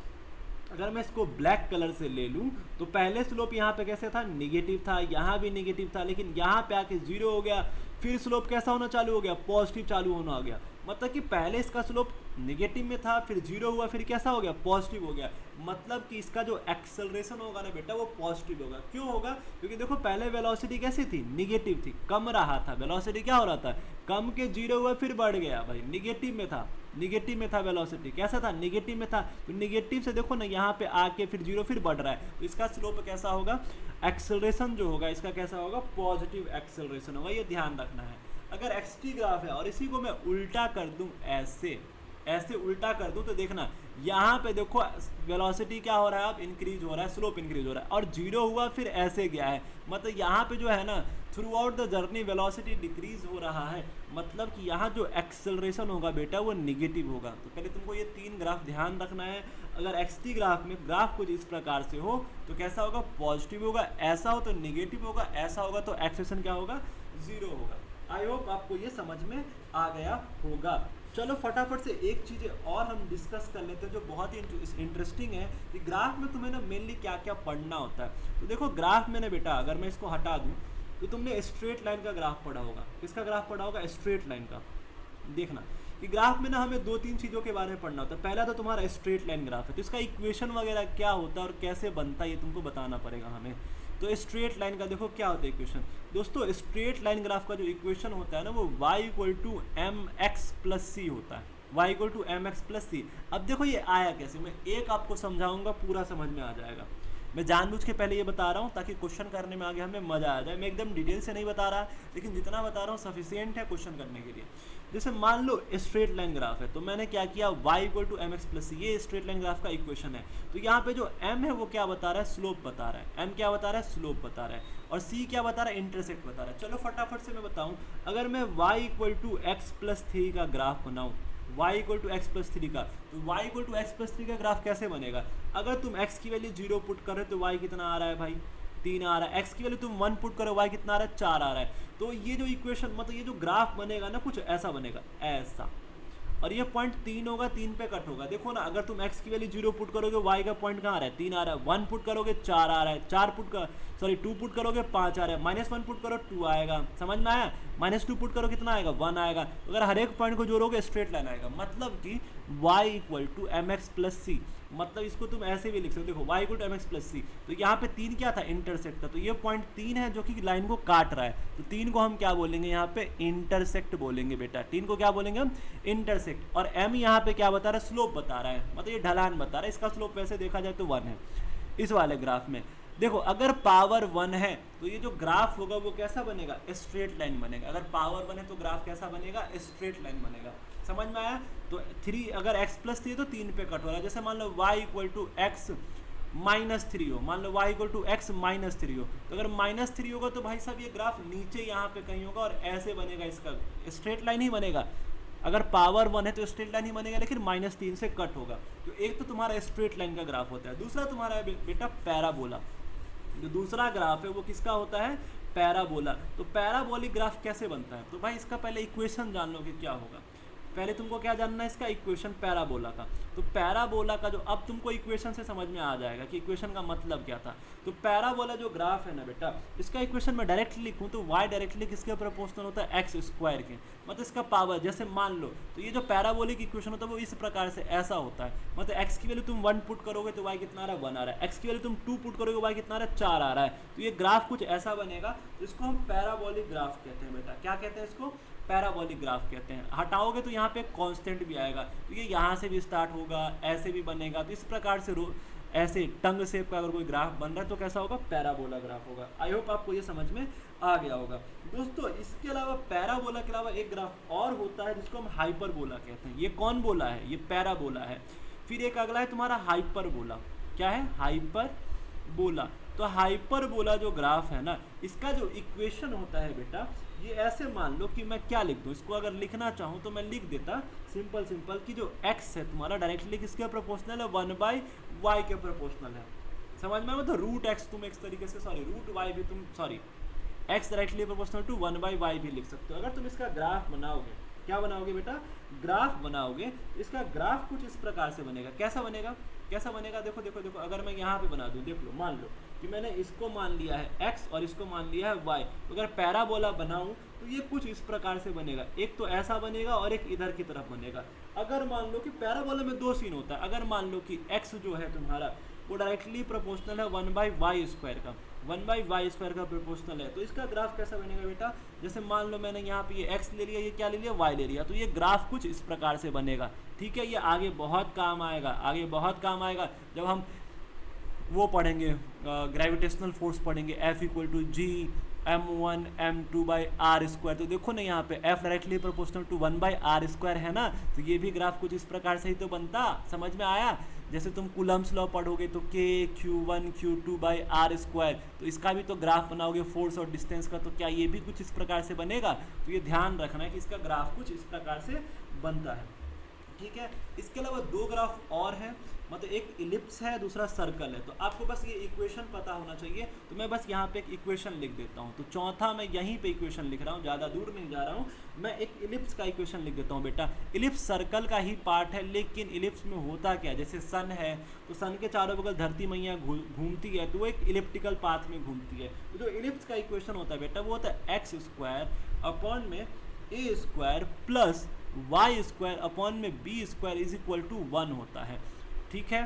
अगर मैं इसको ब्लैक कलर से ले लूँ तो पहले स्लोप यहाँ पे कैसे था? निगेटिव था, यहाँ भी निगेटिव था, लेकिन यहाँ पे आके जीरो हो गया। फिर स्लोप कैसा होना चालू हो गया? पॉजिटिव चालू होना आ गया। मतलब कि पहले इसका स्लोप निगेटिव में था, फिर जीरो हुआ, फिर कैसा हो गया? पॉजिटिव हो गया। मतलब कि इसका जो एक्सेलरेशन होगा ना बेटा वो पॉजिटिव होगा। क्यों होगा? क्योंकि देखो पहले वेलोसिटी कैसी थी? निगेटिव थी, कम रहा था। वेलोसिटी क्या हो रहा था? कम के जीरो हुआ फिर बढ़ गया। भाई निगेटिव में था, निगेटिव में था वेलोसिटी। कैसा था? निगेटिव में था। तो निगेटिव से देखो ना यहाँ पे आके फिर जीरो, फिर बढ़ रहा है, तो इसका स्लोप कैसा होगा? एक्सेलरेशन जो होगा इसका कैसा होगा? पॉजिटिव एक्सेलरेशन होगा। ये ध्यान रखना है। अगर एक्सटी ग्राफ है और इसी को मैं उल्टा कर दूं, ऐसे उल्टा कर दूं, तो देखना यहाँ पे देखो वेलोसिटी क्या हो रहा है? अब इंक्रीज हो रहा है, स्लोप इंक्रीज हो रहा है, और जीरो हुआ फिर ऐसे गया है। मतलब यहाँ पे जो है ना, through out the journey velocity decrease हो रहा है। मतलब कि यहाँ जो एक्सेलरेशन होगा बेटा वो निगेटिव होगा। तो पहले तुमको ये तीन ग्राफ ध्यान रखना है। अगर एक्सटी ग्राफ में ग्राफ कुछ इस प्रकार से हो तो कैसा होगा? पॉजिटिव होगा। ऐसा हो तो निगेटिव होगा। ऐसा होगा तो एक्सेलरेशन क्या होगा? जीरो होगा। आई होप आपको ये समझ में आ गया होगा। चलो फटाफट से एक चीज़ और हम डिस्कस कर लेते हैं जो बहुत ही इंटरेस्टिंग है कि ग्राफ में तुम्हें ना मेनली क्या क्या पढ़ना होता है। तो देखो ग्राफ में ना बेटा, अगर मैं इसको हटा दूं तो तुमने स्ट्रेट लाइन का ग्राफ पढ़ा होगा। किसका ग्राफ पढ़ा होगा? स्ट्रेट लाइन का। देखना कि ग्राफ में ना हमें दो तीन चीज़ों के बारे में पढ़ना होता है। पहला तो तुम्हारा स्ट्रेट लाइन ग्राफ है, तो इसका इक्वेशन वगैरह क्या होता है और कैसे बनता है ये तुमको बताना पड़ेगा हमें। तो स्ट्रेट लाइन का देखो क्या होता है इक्वेशन। दोस्तों स्ट्रेट लाइन ग्राफ का जो इक्वेशन होता है ना वो y = mx + c होता है। y equal to M X plus C. अब देखो ये आया कैसे, मैं एक आपको समझाऊंगा, पूरा समझ में आ जाएगा। मैं जानबूझ के पहले ये बता रहा हूँ ताकि क्वेश्चन करने में आगे हमें मज़ा आ जाए। मैं एकदम डिटेल से नहीं बता रहा, लेकिन जितना बता रहा हूँ सफिशियंट है क्वेश्चन करने के लिए। जैसे मान लो स्ट्रेट लाइन ग्राफ है, तो मैंने क्या किया, y equal to M X plus C, ये स्ट्रेट लाइन ग्राफ का इक्वेशन है। तो यहाँ पे जो m है वो क्या बता रहा है, स्लोप बता रहा है। m क्या बता रहा है, स्लोप बता रहा है। और c क्या बता रहा है, इंटरसेक्ट बता रहा है। चलो फटाफट से मैं बताऊँ, अगर मैं y equal to X plus 3 का ग्राफ बनाऊँ, y equal to X plus 3 का, तो y equal to X plus 3 का ग्राफ कैसे बनेगा। अगर तुम x की वैल्यू 0 पुट करो तो y कितना आ रहा है भाई, 3 आ रहा है। x की वैल्यू तुम 1 पुट करो, y कितना आ रहा है, 4 आ रहा है। तो ये जो इक्वेशन, मतलब ये जो ग्राफ बनेगा ना, कुछ ऐसा बनेगा, ऐसा। और ये पॉइंट 3 होगा, 3 पे कट होगा। देखो ना, अगर तुम x की वैल्यू 0 पुट करोगे, y का पॉइंट कहाँ आ रहा है, 3 आ रहा है। 1 पुट करोगे 4 आ रहा है, 2 पुट करोगे 5 आ रहा है, -1 पुट करो 2 आएगा। समझ में आया, -2 पुट करो कितना आएगा, 1 आएगा। अगर हर एक पॉइंट को जोड़ोगे स्ट्रेट लाइन आएगा। मतलब कि y equal to M X plus C, मतलब इसको तुम ऐसे भी लिख सकते हो, देखो y equal to M X plus C. तो यहाँ पे 3 क्या था, इंटरसेक्ट था। तो ये पॉइंट 3 है जो कि लाइन को काट रहा है। तो 3 को हम क्या बोलेंगे, यहाँ पे इंटरसेक्ट बोलेंगे बेटा। 3 को क्या बोलेंगे हम, इंटरसेक्ट। और m यहाँ पे क्या बता रहा है, स्लोप बता रहा है, मतलब ये ढलान बता रहा है। इसका स्लोप वैसे देखा जाए तो 1 है इस वाले ग्राफ में। देखो अगर पावर 1 है तो ये जो ग्राफ होगा वो कैसा बनेगा, स्ट्रेट लाइन बनेगा। अगर पावर 1 है तो ग्राफ कैसा बनेगा, स्ट्रेट लाइन बनेगा। समझ में आया। तो 3 अगर x प्लस 3 है तो 3 पे कट हो रहा है। जैसे मान लो y equal to X minus 3 हो, मान लो y equal to X minus 3 हो, तो अगर -3 होगा तो भाई साहब ये ग्राफ नीचे यहाँ पे कहीं होगा और ऐसे बनेगा, इसका स्ट्रेट लाइन ही बनेगा। अगर पावर 1 है तो स्ट्रेट लाइन ही बनेगा, लेकिन -3 से कट होगा। तो एक तो तुम्हारा स्ट्रेट लाइन का ग्राफ होता है, दूसरा तुम्हारा बेटा पैराबोला। जो दूसरा ग्राफ है वो किसका होता है, पैराबोला। तो पैराबोलिक ग्राफ कैसे बनता है, तो भाई इसका पहले इक्वेशन जान लो कि क्या होगा। पहले तुमको क्या जानना है, इसका इक्वेशन पैराबोला का। तो पैराबोला का जो, अब तुमको इक्वेशन से समझ में आ जाएगा कि इक्वेशन का मतलब क्या था। तो पैराबोला जो ग्राफ है ना बेटा, इसका इक्वेशन में डायरेक्टली लिखूँ तो y डायरेक्टली किसके प्रोपोर्शनल होता है, एक्स स्क्वायर के, मतलब इसका पावर। जैसे मान लो तो ये जो पैराबोलिक इक्वेशन होता है वो इस प्रकार से ऐसा होता है, मतलब x की वैल्यू तुम 1 पुट करोगे तो y कितना आ रहा है, 1 आ रहा है। x की वैल्यू तुम 2 पुट करोगे, y कितना आ रहा है, 4 आ रहा है। तो ये ग्राफ कुछ ऐसा बनेगा, इसको हम पैराबोलिक ग्राफ कहते हैं बेटा। क्या कहते हैं इसको, पैराबोलिक ग्राफ कहते हैं। हटाओगे तो यहाँ पे कांस्टेंट भी आएगा, तो ये यहाँ से भी स्टार्ट होगा, ऐसे भी बनेगा। तो इस प्रकार से ऐसे टंग शेप का अगर कोई ग्राफ बन रहा है तो कैसा होगा, पैराबोला ग्राफ होगा। आई होप आपको ये समझ में आ गया होगा दोस्तों। इसके अलावा पैराबोला के अलावा एक ग्राफ और होता है जिसको हम हाइपरबोला कहते हैं। ये कौन बोला है, ये पैराबोला है। फिर एक अगला है तुम्हारा हाइपरबोला। क्या है, हाइपरबोला। तो हाइपरबोला जो ग्राफ है ना, इसका जो इक्वेशन होता है बेटा, ये ऐसे मान लो कि मैं क्या लिख दूँ, इसको अगर लिखना चाहूँ तो मैं लिख देता सिंपल कि जो x है तुम्हारा डायरेक्टली किसके प्रोपोर्शनल है, 1/y के प्रोपोर्शनल है। समझ में, मतलब रूट x तुम एक तरीके से, रूट y भी तुम, x directly proportional to 1/y भी लिख सकते हो। अगर तुम इसका ग्राफ बनाओगे, क्या बनाओगे बेटा, ग्राफ बनाओगे, इसका ग्राफ कुछ इस प्रकार से बनेगा। कैसा बनेगा, देखो अगर मैं यहाँ पे बना दूँ, देख लो, मान लो कि मैंने इसको मान लिया है x और इसको मान लिया है y। तो अगर पैराबोला बनाऊं तो ये कुछ इस प्रकार से बनेगा, एक तो ऐसा बनेगा और एक इधर की तरफ बनेगा। अगर मान लो कि पैराबोला में 2 सीन होता है। अगर मान लो कि x जो है तुम्हारा वो डायरेक्टली प्रोपोर्शनल है 1/y स्क्वायर का, 1/y स्क्वायर का प्रोपोर्शनल है, तो इसका ग्राफ कैसा बनेगा बेटा, जैसे मान लो मैंने यहाँ पे ये x ले लिया, ये क्या ले लिया, y ले लिया, तो ये ग्राफ कुछ इस प्रकार से बनेगा। ठीक है, ये आगे बहुत काम आएगा, जब हम वो पढ़ेंगे, ग्रेविटेशनल फोर्स पढ़ेंगे, F equal to G m1 m2/r square. तो देखो ना यहाँ पे F directly proportional to 1/r square है ना, तो ये भी ग्राफ कुछ इस प्रकार से ही तो बनता। समझ में आया। जैसे तुम कूलम्स लॉ पढ़ोगे तो K Q1 Q2/r स्क्वायर, तो इसका भी तो ग्राफ बनाओगे फोर्स और डिस्टेंस का, तो क्या ये भी कुछ इस प्रकार से बनेगा। तो ये ध्यान रखना है कि इसका ग्राफ कुछ इस प्रकार से बनता है। ठीक है, इसके अलावा 2 ग्राफ और हैं, मतलब एक इलिप्स है, दूसरा सर्कल है। तो आपको बस ये इक्वेशन पता होना चाहिए, तो मैं बस यहाँ पे एक इक्वेशन लिख देता हूँ। तो चौथा मैं यहीं पे इक्वेशन लिख रहा हूँ, ज़्यादा दूर नहीं जा रहा हूँ। मैं एक इलिप्स का इक्वेशन लिख देता हूँ बेटा। इलिप्स सर्कल का ही पार्ट है, लेकिन इलिप्स में होता क्या है, जैसे सन है तो सन के चारों बगल धरती मैया घूमती है, तो वो एक इलिप्टिकल पाथ में घूमती है। तो जो इलिप्स का इक्वेशन होता है बेटा, वो होता है x स्क्वायर अपॉन में a square plus y square upon में b square is equal to 1 होता है। ठीक है,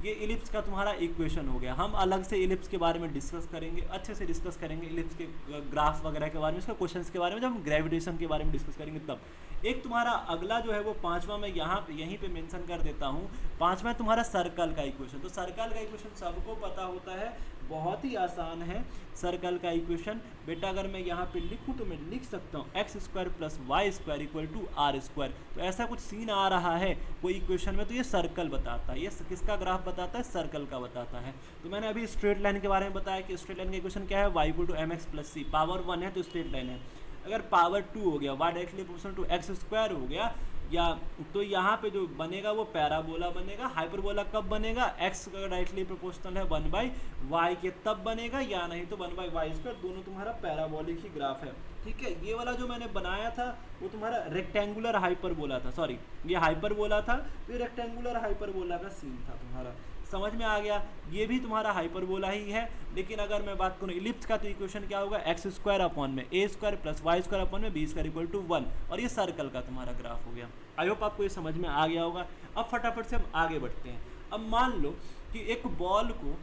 ये इलिप्स का तुम्हारा इक्वेशन हो गया। हम अलग से इलिप्स के बारे में डिस्कस करेंगे, अच्छे से डिस्कस करेंगे इलिप्स के ग्राफ वगैरह के बारे में, इसका क्वेश्चंस के बारे में, जब हम ग्रेविटेशन के बारे में डिस्कस करेंगे तब। एक तुम्हारा अगला जो है वो पांचवा, मैं यहीं पे मेंशन कर देता हूँ, पांचवा तुम्हारा सर्कल का इक्वेशन। तो सर्कल का इक्वेशन सबको पता होता है, बहुत ही आसान है सर्कल का इक्वेशन। बेटा अगर मैं यहाँ पे लिखूँ तो मैं लिख सकता हूँ X square plus Y square equal to R square. तो ऐसा कुछ सीन आ रहा है कोई इक्वेशन में, तो ये सर्कल बताता है। ये किसका ग्राफ बताता है? सर्कल का बताता है। तो मैंने अभी स्ट्रेट लाइन के बारे में बताया कि स्ट्रेट लाइन का इक्वेशन क्या है, Y equal to M X plus C. Power 1 है तो स्ट्रेट लाइन है। अगर पावर 2 हो गया, Y directly proportional to X square हो गया, या तो यहाँ पे जो बनेगा वो पैराबोला बनेगा। हाइपरबोला कब बनेगा? एक्स का डायरेक्टली प्रोपोर्शनल है 1/y के तब बनेगा, या नहीं तो 1/y²। दोनों तुम्हारा पैराबोलिक ही ग्राफ है, ठीक है। ये वाला जो मैंने बनाया था वो तुम्हारा रेक्टेंगुलर हाइपरबोला था, सॉरी ये हाइपरबोला था, तो ये रेक्टेंगुलर हाइपरबोला का सीन था तुम्हारा। समझ में आ गया? ये भी तुम्हारा हाइपरबोला ही है। लेकिन अगर मैं बात करूँ इलिप्स का, तो इक्वेशन क्या होगा? एक्स स्क्वायर अपॉन में A square plus Y square upon में बी स्क्वायर इक्वल टू 1। और ये सर्कल का तुम्हारा ग्राफ हो गया। आई होप आपको ये समझ में आ गया होगा। अब फटाफट से हम आगे बढ़ते हैं। अब मान लो कि एक बॉल को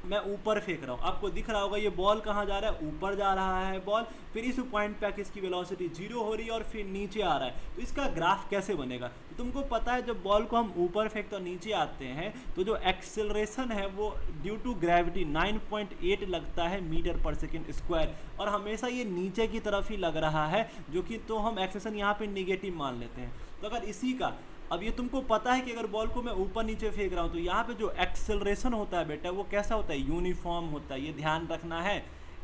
मैं ऊपर फेंक रहा हूँ, आपको दिख रहा होगा ये बॉल कहाँ जा रहा है? ऊपर जा रहा है बॉल। फिर इस पॉइंट पे आके इसकी वेलोसिटी 0 हो रही है और फिर नीचे आ रहा है। तो इसका ग्राफ कैसे बनेगा? तो तुमको पता है जब बॉल को हम ऊपर फेंकते और नीचे आते हैं तो जो एक्सेलरेशन है वो ड्यू टू ग्रेविटी 9.8 लगता है मीटर पर सेकेंड स्क्वायर, और हमेशा ये नीचे की तरफ ही लग रहा है, जो कि तो हम एक्सेलरेशन यहाँ पे निगेटिव मान लेते हैं। तो अगर इसी का, अब ये तुमको पता है कि अगर बॉल को मैं ऊपर नीचे फेंक रहा हूँ तो यहाँ पे जो एक्सेलरेशन होता है बेटा वो कैसा होता है? यूनिफॉर्म होता है। ये ध्यान रखना है,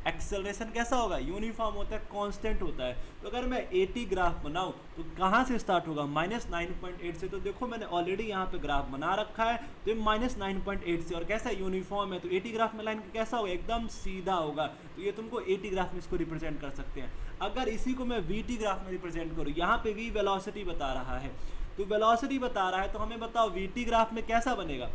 एक्सेलरेशन कैसा होगा? यूनिफॉर्म होता है, कांस्टेंट होता है। तो अगर मैं 80 ग्राफ बनाऊँ तो कहाँ से स्टार्ट होगा? -9.8 से। तो देखो मैंने ऑलरेडी यहाँ पे ग्राफ बना रखा है, तो ये -9.8 से, और कैसा यूनिफॉर्म है, तो 80 ग्राफ में लाइन कैसा होगा? एकदम सीधा होगा। तो ये तुमको 80 ग्राफ में इसको रिप्रेजेंट कर सकते हैं। अगर इसी को मैं VT ग्राफ में रिप्रेजेंट करूँ, यहाँ पे V वेलोसिटी बता रहा है, तो वेलोसिटी बता रहा है, तो हमें बताओ VT ग्राफ में कैसा बनेगा?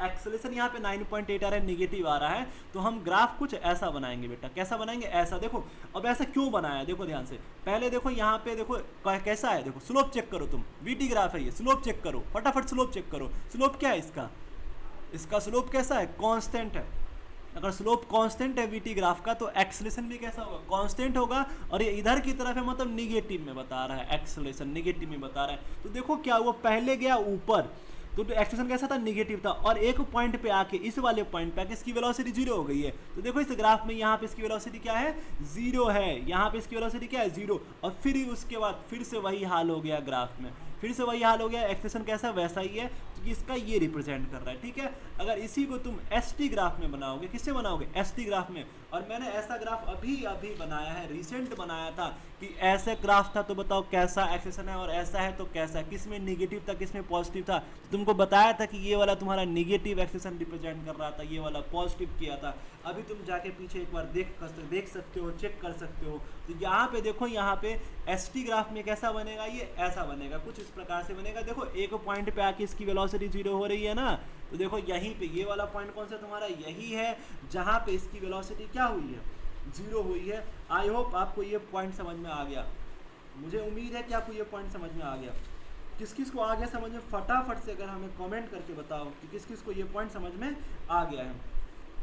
एक्सेलरेशन यहाँ पे 9.8 आ रहा है, निगेटिव आ रहा है, तो हम ग्राफ कुछ ऐसा बनाएंगे बेटा। कैसा बनाएंगे? ऐसा। देखो अब ऐसा क्यों बनाया, देखो ध्यान से। पहले देखो यहाँ पे देखो कैसा है, देखो स्लोप चेक करो तुम। VT ग्राफ है ये, स्लोप चेक करो फटाफट, स्लोप चेक करो। स्लोप क्या है इसका? इसका स्लोप कैसा है? कांस्टेंट है। अगर स्लोप कांस्टेंट है VT ग्राफ का, तो एक्सेलरेशन भी कैसा होगा? कांस्टेंट होगा। और ये इधर की तरफ है, मतलब निगेटिव में बता रहा है, एक्सेलरेशन निगेटिव में बता रहा है। तो देखो क्या हुआ, पहले गया ऊपर तो एक्सेलरेशन कैसा था? निगेटिव था, और एक पॉइंट पे आके, इस वाले पॉइंट पे आके इसकी वेलोसिटी 0 हो गई है। तो देखो इस ग्राफ में यहाँ पे इसकी वेलोसिटी क्या है? 0 है। यहाँ पे इसकी वेलोसिटी क्या है? 0। और फिर उसके बाद फिर से वही हाल हो गया ग्राफ में, फिर से वही हाल हो गया। एक्सेलरेशन कैसा? वैसा ही है। तो इसका ये रिप्रेजेंट कर रहा है, ठीक है। अगर इसी को तुम ST ग्राफ में बनाओगे, किससे बनाओगे? ST ग्राफ में। और मैंने ऐसा ग्राफ अभी बनाया है, रिसेंट बनाया था, कि ऐसे ग्राफ था तो बताओ कैसा एक्सेलरेशन है, और ऐसा है तो कैसा, किस में निगेटिव था किस में पॉजिटिव था। तो तुमको बताया था कि ये वाला तुम्हारा निगेटिव एक्सेलरेशन रिप्रेजेंट कर रहा था, ये वाला पॉजिटिव किया था। अभी तुम जाके पीछे एक बार देख सकते हो, चेक कर सकते हो। तो यहाँ पे देखो, यहाँ पे ST ग्राफ में कैसा बनेगा? ये ऐसा बनेगा, कुछ इस प्रकार से बनेगा। देखो एक पॉइंट पे आके इसकी वेलोसिटी 0 हो रही है ना, तो देखो यहीं पे ये वाला पॉइंट कौन सा तुम्हारा? यही है, जहाँ पे इसकी वेलोसिटी क्या हुई है? 0 हुई है। आई होप आपको ये पॉइंट समझ में आ गया। मुझे उम्मीद है कि आपको ये पॉइंट समझ में आ गया। किस किस को आ गया समझ में? फटाफट से अगर हमें कमेंट करके बताओ कि किस किस को ये पॉइंट समझ में आ गया है।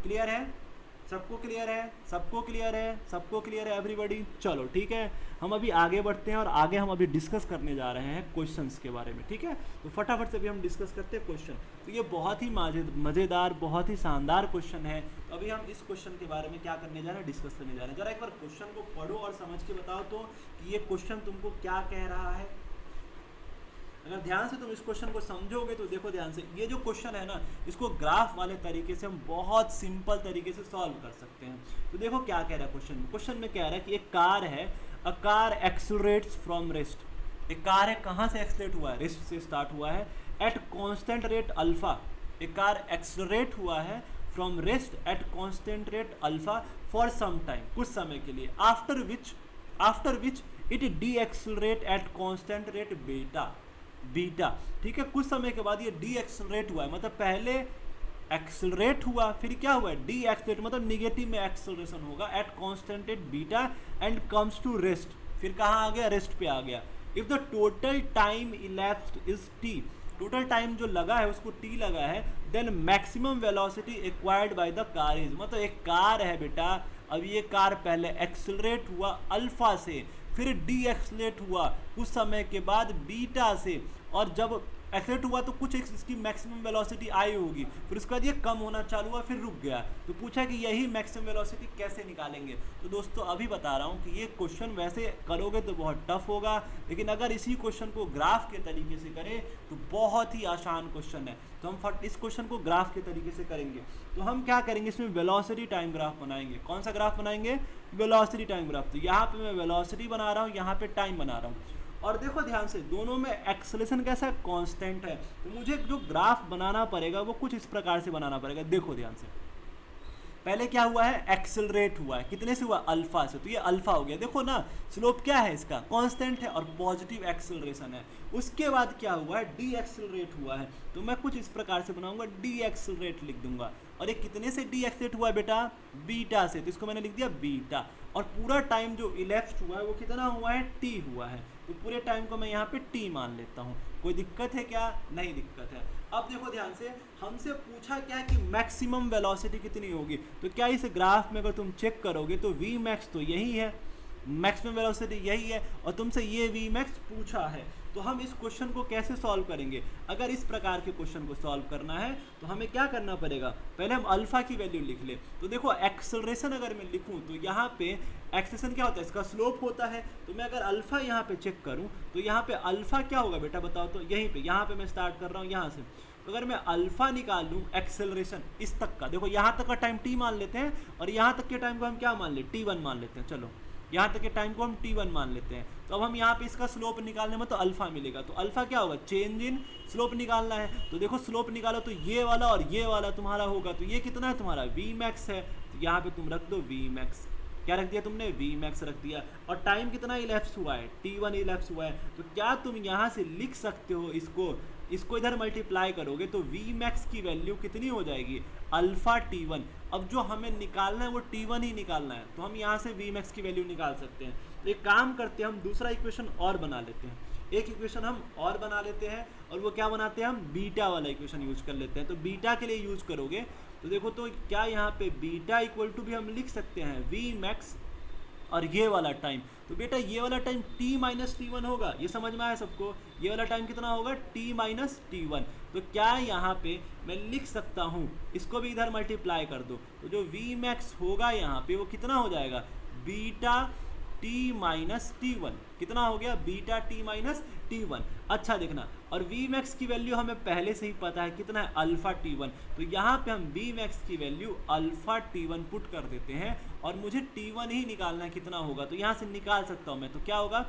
क्लियर है? सबको क्लियर है? सबको क्लियर है? सबको क्लियर है एवरीबॉडी? चलो ठीक है, हम अभी आगे बढ़ते हैं, और आगे हम अभी डिस्कस करने जा रहे हैं क्वेश्चंस के बारे में, ठीक है। तो फटाफट से भी हम डिस्कस करते हैं क्वेश्चन। तो ये बहुत ही मज़ेदार, बहुत ही शानदार क्वेश्चन है। तो अभी हम इस क्वेश्चन के बारे में क्या करने जा रहे हैं? डिस्कस करने जा रहे हैं। जरा एक बार क्वेश्चन को पढ़ो और समझ के बताओ तो कि ये क्वेश्चन तुमको क्या कह रहा है। अगर ध्यान से तुम इस क्वेश्चन को समझोगे तो देखो ध्यान से, ये जो क्वेश्चन है ना, इसको ग्राफ वाले तरीके से हम बहुत सिंपल तरीके से सॉल्व कर सकते हैं। तो देखो क्या कह रहा है क्वेश्चन में। क्वेश्चन में कह रहा है कि एक कार है, a car accelerates from rest. एक कार है, कहाँ से एक्सेलरेट हुआ है? रेस्ट से स्टार्ट हुआ है। At constant rate alpha. एक कार एक्सेलरेट हुआ है from rest at constant rate alpha for some time, कुछ समय के लिए। After which it decelerate at constant rate beta, ठीक है। कुछ समय के बाद ये डी एक्सेलरेट हुआ है, मतलब पहले एक्सेलरेट हुआ, फिर क्या हुआ? डी एक्सेलरेट, मतलब निगेटिव में एक्सेलरेशन होगा at constant rate beta and comes to rest. फिर कहाँ आ गया? रेस्ट पे आ गया। If the total time elapsed is t, total time जो लगा है उसको t लगा है, then maximum velocity acquired by the car is, मतलब एक कार है बेटा, अब ये कार पहले एक्सेलरेट हुआ अल्फा से, फिर डी एक्सलेट हुआ कुछ समय के बाद बीटा से, और जब एक्सेलरेट हुआ तो कुछ इसकी मैक्सिमम वेलोसिटी आई होगी, फिर उसके बाद ये कम होना चालू हुआ, फिर रुक गया। तो पूछा कि यही मैक्सिमम वेलोसिटी कैसे निकालेंगे। तो दोस्तों अभी बता रहा हूँ कि ये क्वेश्चन वैसे करोगे तो बहुत टफ होगा, लेकिन अगर इसी क्वेश्चन को ग्राफ के तरीके से करें तो बहुत ही आसान क्वेश्चन है। तो हम इस क्वेश्चन को ग्राफ के तरीके से करेंगे। तो हम क्या करेंगे, इसमें वेलोसिटी टाइम ग्राफ बनाएंगे। कौन सा ग्राफ बनाएंगे, वेलोसिटी टाइम ग्राफ। तो यहाँ पे मैं वेलोसिटी बना रहा हूँ, यहाँ पे टाइम बना रहा हूँ, और देखो ध्यान से दोनों में एक्सेलरेशन कैसा है, कांस्टेंट है। तो मुझे जो ग्राफ बनाना पड़ेगा वो कुछ इस प्रकार से बनाना पड़ेगा। देखो ध्यान से, पहले क्या हुआ है, एक्सेलरेट हुआ है, कितने से हुआ, अल्फा से, तो ये अल्फा हो गया। देखो ना स्लोप क्या है इसका, कांस्टेंट है और पॉजिटिव एक्सेलरेशन है। उसके बाद क्या हुआ है, डी एक्सेलरेट हुआ है, तो मैं कुछ इस प्रकार से बनाऊंगा, डी एक्सेलरेट लिख दूंगा। और ये कितने से डी एक्सेलरेट हुआ है बेटा, बीटा से, तो इसको मैंने लिख दिया बीटा। और पूरा टाइम जो इलेप्स्ड हुआ है वो कितना हुआ है, टी हुआ है, तो पूरे टाइम को मैं यहाँ पे टी मान लेता हूँ। कोई दिक्कत है क्या, नहीं दिक्कत है। अब देखो ध्यान से, हमसे पूछा क्या कि मैक्सिमम वेलोसिटी कितनी होगी। तो क्या इस ग्राफ में अगर तुम चेक करोगे तो वी मैक्स तो यही है, मैक्सिमम वेलोसिटी यही है, और तुमसे ये वी मैक्स पूछा है। तो हम इस क्वेश्चन को कैसे सॉल्व करेंगे, अगर इस प्रकार के क्वेश्चन को सॉल्व करना है तो हमें क्या करना पड़ेगा, पहले हम अल्फा की वैल्यू लिख ले। तो देखो एक्सेलरेशन अगर मैं लिखूं तो यहाँ पे एक्सेलरेशन क्या होता है, इसका स्लोप होता है। तो मैं अगर अल्फा यहाँ पे चेक करूँ तो यहाँ पे अल्फा क्या होगा बेटा, बताओ तो, यहीं पे, यहाँ पे मैं स्टार्ट कर रहा हूँ यहाँ से। तो अगर मैं अल्फा निकाल लूँ एक्सेलरेशन इस तक का, देखो यहाँ तक का टाइम टी मान लेते हैं, और यहाँ तक के टाइम को हम क्या मान ले, t1 मान लेते हैं। चलो यहाँ तक के टाइम को हम t1 मान लेते हैं। तो अब हम यहाँ पे इसका स्लोप निकालने में तो अल्फा मिलेगा, तो अल्फा क्या होगा, चेंज इन स्लोप निकालना है। तो देखो स्लोप निकालो तो ये वाला और ये वाला तुम्हारा होगा, तो ये कितना है तुम्हारा, वी मैक्स है। तो यहाँ पे तुम रख दो वी मैक्स, क्या रख दिया तुमने, वी मैक्स रख दिया। और टाइम कितना इलेप्स हुआ है, t1 इलेप्स हुआ है। तो क्या तुम यहाँ से लिख सकते हो, इसको इधर मल्टीप्लाई करोगे तो वी मैक्स की वैल्यू कितनी हो जाएगी, अल्फा t1। अब जो हमें निकालना है वो t1 ही निकालना है, तो हम यहाँ से वी मैक्स की वैल्यू निकाल सकते हैं। तो एक काम करते हैं, हम दूसरा इक्वेशन और बना लेते हैं, एक इक्वेशन हम और बना लेते हैं, और वो क्या बनाते हैं, हम बीटा वाला इक्वेशन यूज कर लेते हैं। तो बीटा के लिए यूज करोगे तो देखो, तो क्या यहाँ पे बीटा इक्वल टू भी हम लिख सकते हैं वी मैक्स और ये वाला टाइम। तो बेटा ये वाला टाइम t माइनस t1 होगा, ये समझ में आया सबको, ये वाला टाइम कितना होगा, t माइनस t1। तो क्या यहाँ पे मैं लिख सकता हूँ, इसको भी इधर मल्टीप्लाई कर दो, तो जो v मैक्स होगा यहाँ पे वो कितना हो जाएगा, बीटा t माइनस t1, कितना हो गया, बीटा t माइनस t1। अच्छा देखना, और v मैक्स की वैल्यू हमें पहले से ही पता है कितना है, अल्फा t1। तो यहाँ पे हम v मैक्स की वैल्यू अल्फा t1 पुट कर देते हैं, और मुझे t1 ही निकालना है कितना होगा, तो यहाँ से निकाल सकता हूँ मैं। तो क्या होगा,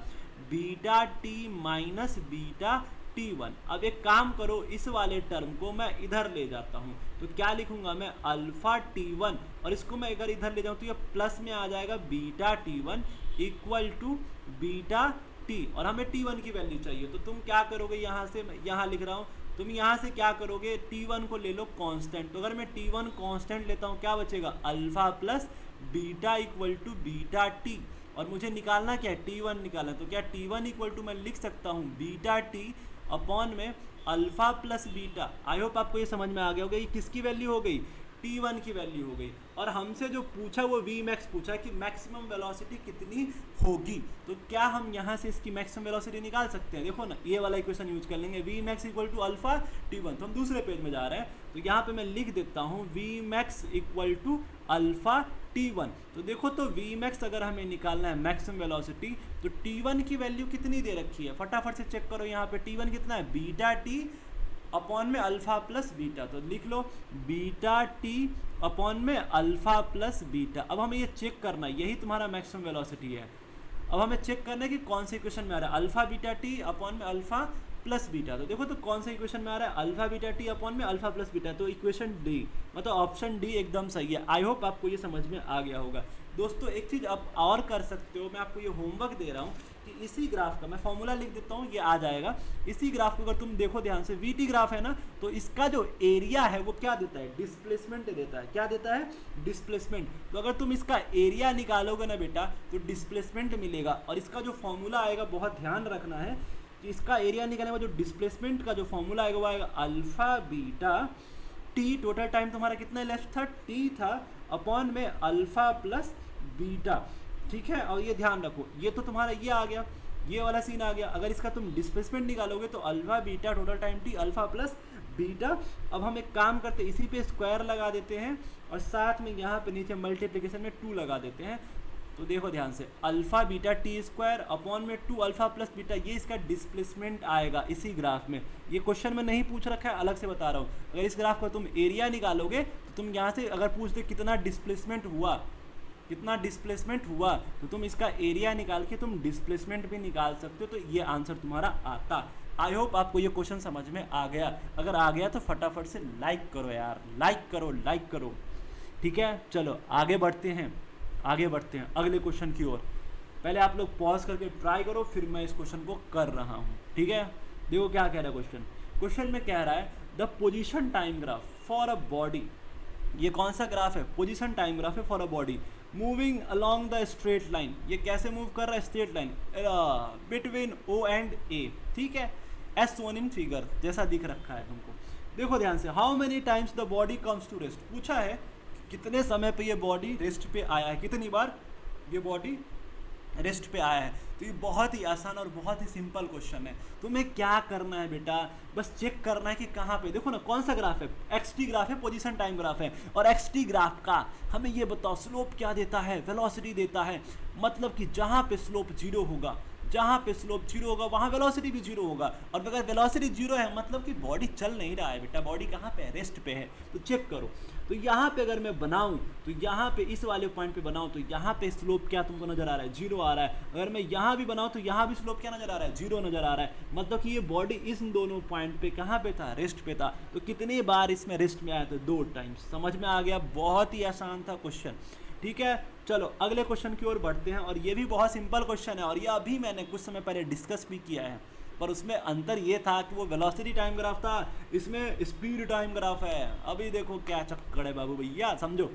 beta t minus beta t1। अब एक काम करो, इस वाले टर्म को मैं इधर ले जाता हूँ, तो क्या लिखूंगा मैं, अल्फा t1, और इसको मैं अगर इधर ले जाऊँ तो ये प्लस में आ जाएगा, beta t1 equal to beta t, और हमें t1 की वैल्यू चाहिए। तो तुम क्या करोगे, यहाँ से मैं यहाँ लिख रहा हूँ, तुम यहाँ से क्या करोगे, t1 को ले लो कांस्टेंट। तो अगर मैं t1 कांस्टेंट लेता हूँ क्या बचेगा, alpha plus beta equal to beta t, और मुझे निकालना क्या है, t1 निकालना। तो क्या t1 इक्वल टू मैं लिख सकता हूँ बीटा t अपॉन में alpha plus beta. I hope आपको ये समझ में आ गया होगा, ये किसकी वैल्यू हो गई, t1 की वैल्यू हो गई। और हमसे जो पूछा वो v मैक्स पूछा कि मैक्सिमम वेलोसिटी कितनी होगी। तो क्या हम यहाँ से इसकी मैक्सिमम वेलोसिटी निकाल सकते हैं, देखो ना, ये वाला इक्वेशन यूज कर लेंगे, v max equal to alpha t1। तो हम दूसरे पेज में जा रहे हैं, तो यहाँ पे मैं लिख देता हूँ v max equal to alpha t1। तो देखो, तो v मैक्स अगर हमें निकालना है मैक्सिमम वेलोसिटी, तो t1 की वैल्यू कितनी दे रखी है, फटाफट से चेक करो। यहाँ पे t1 कितना है, बीटा t अपॉन में अल्फा प्लस बीटा। तो लिख लो बीटा t अपॉन में अल्फा प्लस बीटा। अब हमें ये चेक करना है, यही तुम्हारा मैक्सिमम वेलोसिटी है। अब हमें चेक करना है कि कौन से इक्वेशन में आ रहा है, अल्फा बीटा t अपॉन में अल्फा प्लस बीटा। तो देखो, तो कौन सा इक्वेशन में आ रहा है, अल्फा बीटा t अपॉन में अल्फा प्लस बीटा। तो इक्वेशन डी, मतलब ऑप्शन डी एकदम सही है। आई होप आपको ये समझ में आ गया होगा। दोस्तों एक चीज़ आप और कर सकते हो, मैं आपको ये होमवर्क दे रहा हूँ कि इसी ग्राफ का मैं फॉर्मूला लिख देता हूँ, ये आ जाएगा। इसी ग्राफ को अगर तुम देखो ध्यान से, वी टी ग्राफ है ना, तो इसका जो एरिया है वो क्या देता है, डिस्प्लेसमेंट देता है। क्या देता है, डिस्प्लेसमेंट। तो अगर तुम इसका एरिया निकालोगे ना बेटा, तो डिस्प्लेसमेंट मिलेगा। और इसका जो फॉर्मूला आएगा, बहुत ध्यान रखना है, तो इसका एरिया निकालने में जो डिस्प्लेसमेंट का जो फॉर्मूला आएगा वो आएगा alpha beta T, total time तुम्हारा कितना लेफ्ट था, टी था, अपॉन में अल्फा प्लस बीटा, ठीक है। और ये ध्यान रखो, ये तो तुम्हारा ये आ गया, ये वाला सीन आ गया। अगर इसका तुम डिस्प्लेसमेंट निकालोगे तो alpha beta total time T alpha plus beta. अब हम एक काम करते हैं, इसी पे स्क्वायर लगा देते हैं और साथ में यहाँ पे नीचे मल्टीप्लिकेशन में 2 लगा देते हैं। तो देखो ध्यान से, alpha beta T square upon में 2 अल्फा प्लस बीटा, ये इसका डिस्प्लेसमेंट आएगा इसी ग्राफ में। ये क्वेश्चन में नहीं पूछ रखा है, अलग से बता रहा हूँ। अगर इस ग्राफ का तुम एरिया निकालोगे तो तुम यहाँ से अगर पूछ दे कितना डिस्प्लेसमेंट हुआ, कितना डिस्प्लेसमेंट हुआ, तो तुम इसका एरिया निकाल के तुम डिस्प्लेसमेंट भी निकाल सकते हो। तो ये आंसर तुम्हारा आता। आई होप आपको ये क्वेश्चन समझ में आ गया। अगर आ गया तो फटाफट से लाइक करो यार, लाइक करो, लाइक करो, ठीक है। चलो आगे बढ़ते हैं, आगे बढ़ते हैं अगले क्वेश्चन की ओर। पहले आप लोग पॉज करके ट्राई करो, फिर मैं इस क्वेश्चन को कर रहा हूँ, ठीक है। देखो क्या कह रहा है क्वेश्चन। क्वेश्चन में कह रहा है the position time graph for a body, ये कौन सा ग्राफ है, पोजीशन टाइम ग्राफ है for a body moving along the straight line. ये कैसे मूव कर रहा है, straight line between O and A, ठीक है, एज सोन इन फिगर, जैसा दिख रखा है तुमको। देखो ध्यान से, how many times the body comes to rest, पूछा है कितने समय पे ये बॉडी रेस्ट पे आया है, कितनी बार ये बॉडी रेस्ट पे आया है। तो ये बहुत ही आसान और बहुत ही सिंपल क्वेश्चन है। तुम्हें क्या करना है बेटा, बस चेक करना है कि कहाँ पे, देखो ना कौन सा ग्राफ है, एक्सटी ग्राफ है, पोजीशन टाइम ग्राफ है। और एक्सटी ग्राफ का हमें ये बताओ स्लोप क्या देता है, वेलोसिटी देता है। मतलब कि जहाँ पे स्लोप 0 होगा, जहाँ पे स्लोप 0 होगा वहाँ वेलोसिटी भी 0 होगा। और अगर वेलोसिटी 0 है मतलब कि बॉडी चल नहीं रहा है बेटा, बॉडी कहाँ पे है, रेस्ट पे है। तो चेक करो, तो यहाँ पे अगर मैं बनाऊँ तो यहाँ पे इस वाले पॉइंट पे बनाऊँ तो यहाँ पे स्लोप क्या तुमको नजर आ रहा है, 0 आ रहा है। अगर मैं यहाँ भी बनाऊँ तो यहाँ भी स्लोप क्या नजर आ रहा है, 0 नजर आ रहा है। मतलब कि ये बॉडी इस दोनों पॉइंट पे कहाँ पे था, रेस्ट पे था। तो कितनी बार इसमें रेस्ट में आया था, 2 टाइम्स। समझ में आ गया, बहुत ही आसान था क्वेश्चन, ठीक है। चलो अगले क्वेश्चन की ओर बढ़ते हैं। और ये भी बहुत सिंपल क्वेश्चन है और ये अभी मैंने कुछ समय पहले डिस्कस भी किया है, पर उसमें अंतर ये था कि वो वेलोसिटी टाइम ग्राफ था, इसमें स्पीड टाइम ग्राफ है। अभी देखो क्या चक्कर है बाबू भैया, समझो।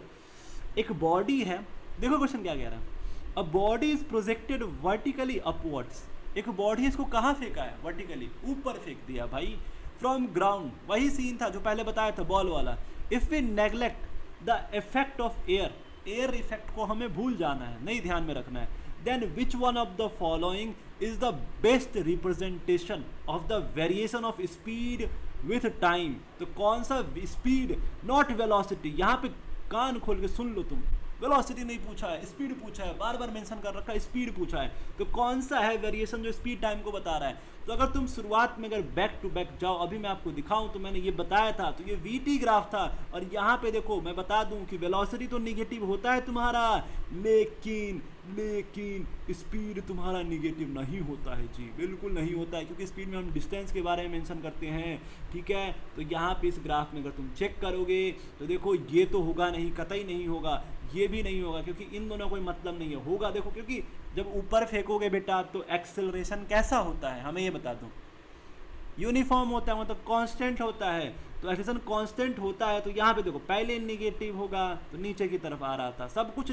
एक बॉडी है, देखो क्वेश्चन क्या कह रहा है, a body is projected vertically upwards. एक बॉडी, इसको कहाँ फेंका है, वर्टिकली ऊपर फेंक दिया भाई, फ्रॉम ग्राउंड। वही सीन था जो पहले बताया था बॉल वाला। If we neglect the effect of air, air effect को हमें भूल जाना है, नहीं ध्यान में रखना है। Then which one of the following is the best representation of the variation of speed with time. तो कौन सा स्पीड, नॉट वेलोसिटी, यहाँ पे कान खोल के सुन लो तुम, वेलोसिटी नहीं पूछा है, स्पीड पूछा है, बार बार मेंशन कर रखा है, स्पीड पूछा है। तो कौन सा है वेरिएशन जो स्पीड टाइम को बता रहा है। तो अगर तुम शुरुआत में अगर बैक टू बैक जाओ, अभी मैं आपको दिखाऊं तो मैंने ये बताया था, तो ये वीटी ग्राफ था। और यहाँ पे देखो मैं बता दूं कि वेलोसिटी तो निगेटिव होता है तुम्हारा, लेकिन स्पीड तुम्हारा निगेटिव नहीं होता है जी, बिल्कुल नहीं होता है, क्योंकि स्पीड में हम डिस्टेंस के बारे में मेंशन करते हैं, ठीक है। तो यहाँ पे इस ग्राफ में अगर तुम चेक करोगे तो देखो ये तो होगा नहीं, कतई नहीं होगा, ये भी नहीं होगा, क्योंकि इन दोनों कोई मतलब नहीं है। होगा देखो, क्योंकि जब ऊपर फेंकोगे बेटा तो एक्सेलरेशन कैसा होता है, हमें ये बता दो, यूनिफॉर्म होता है, मतलब कांस्टेंट होता है। तो एक्सेलरेशन कांस्टेंट होता है, तो यहाँ पे देखो पहले नेगेटिव होगा तो नीचे की तरफ आ रहा था, सब कुछ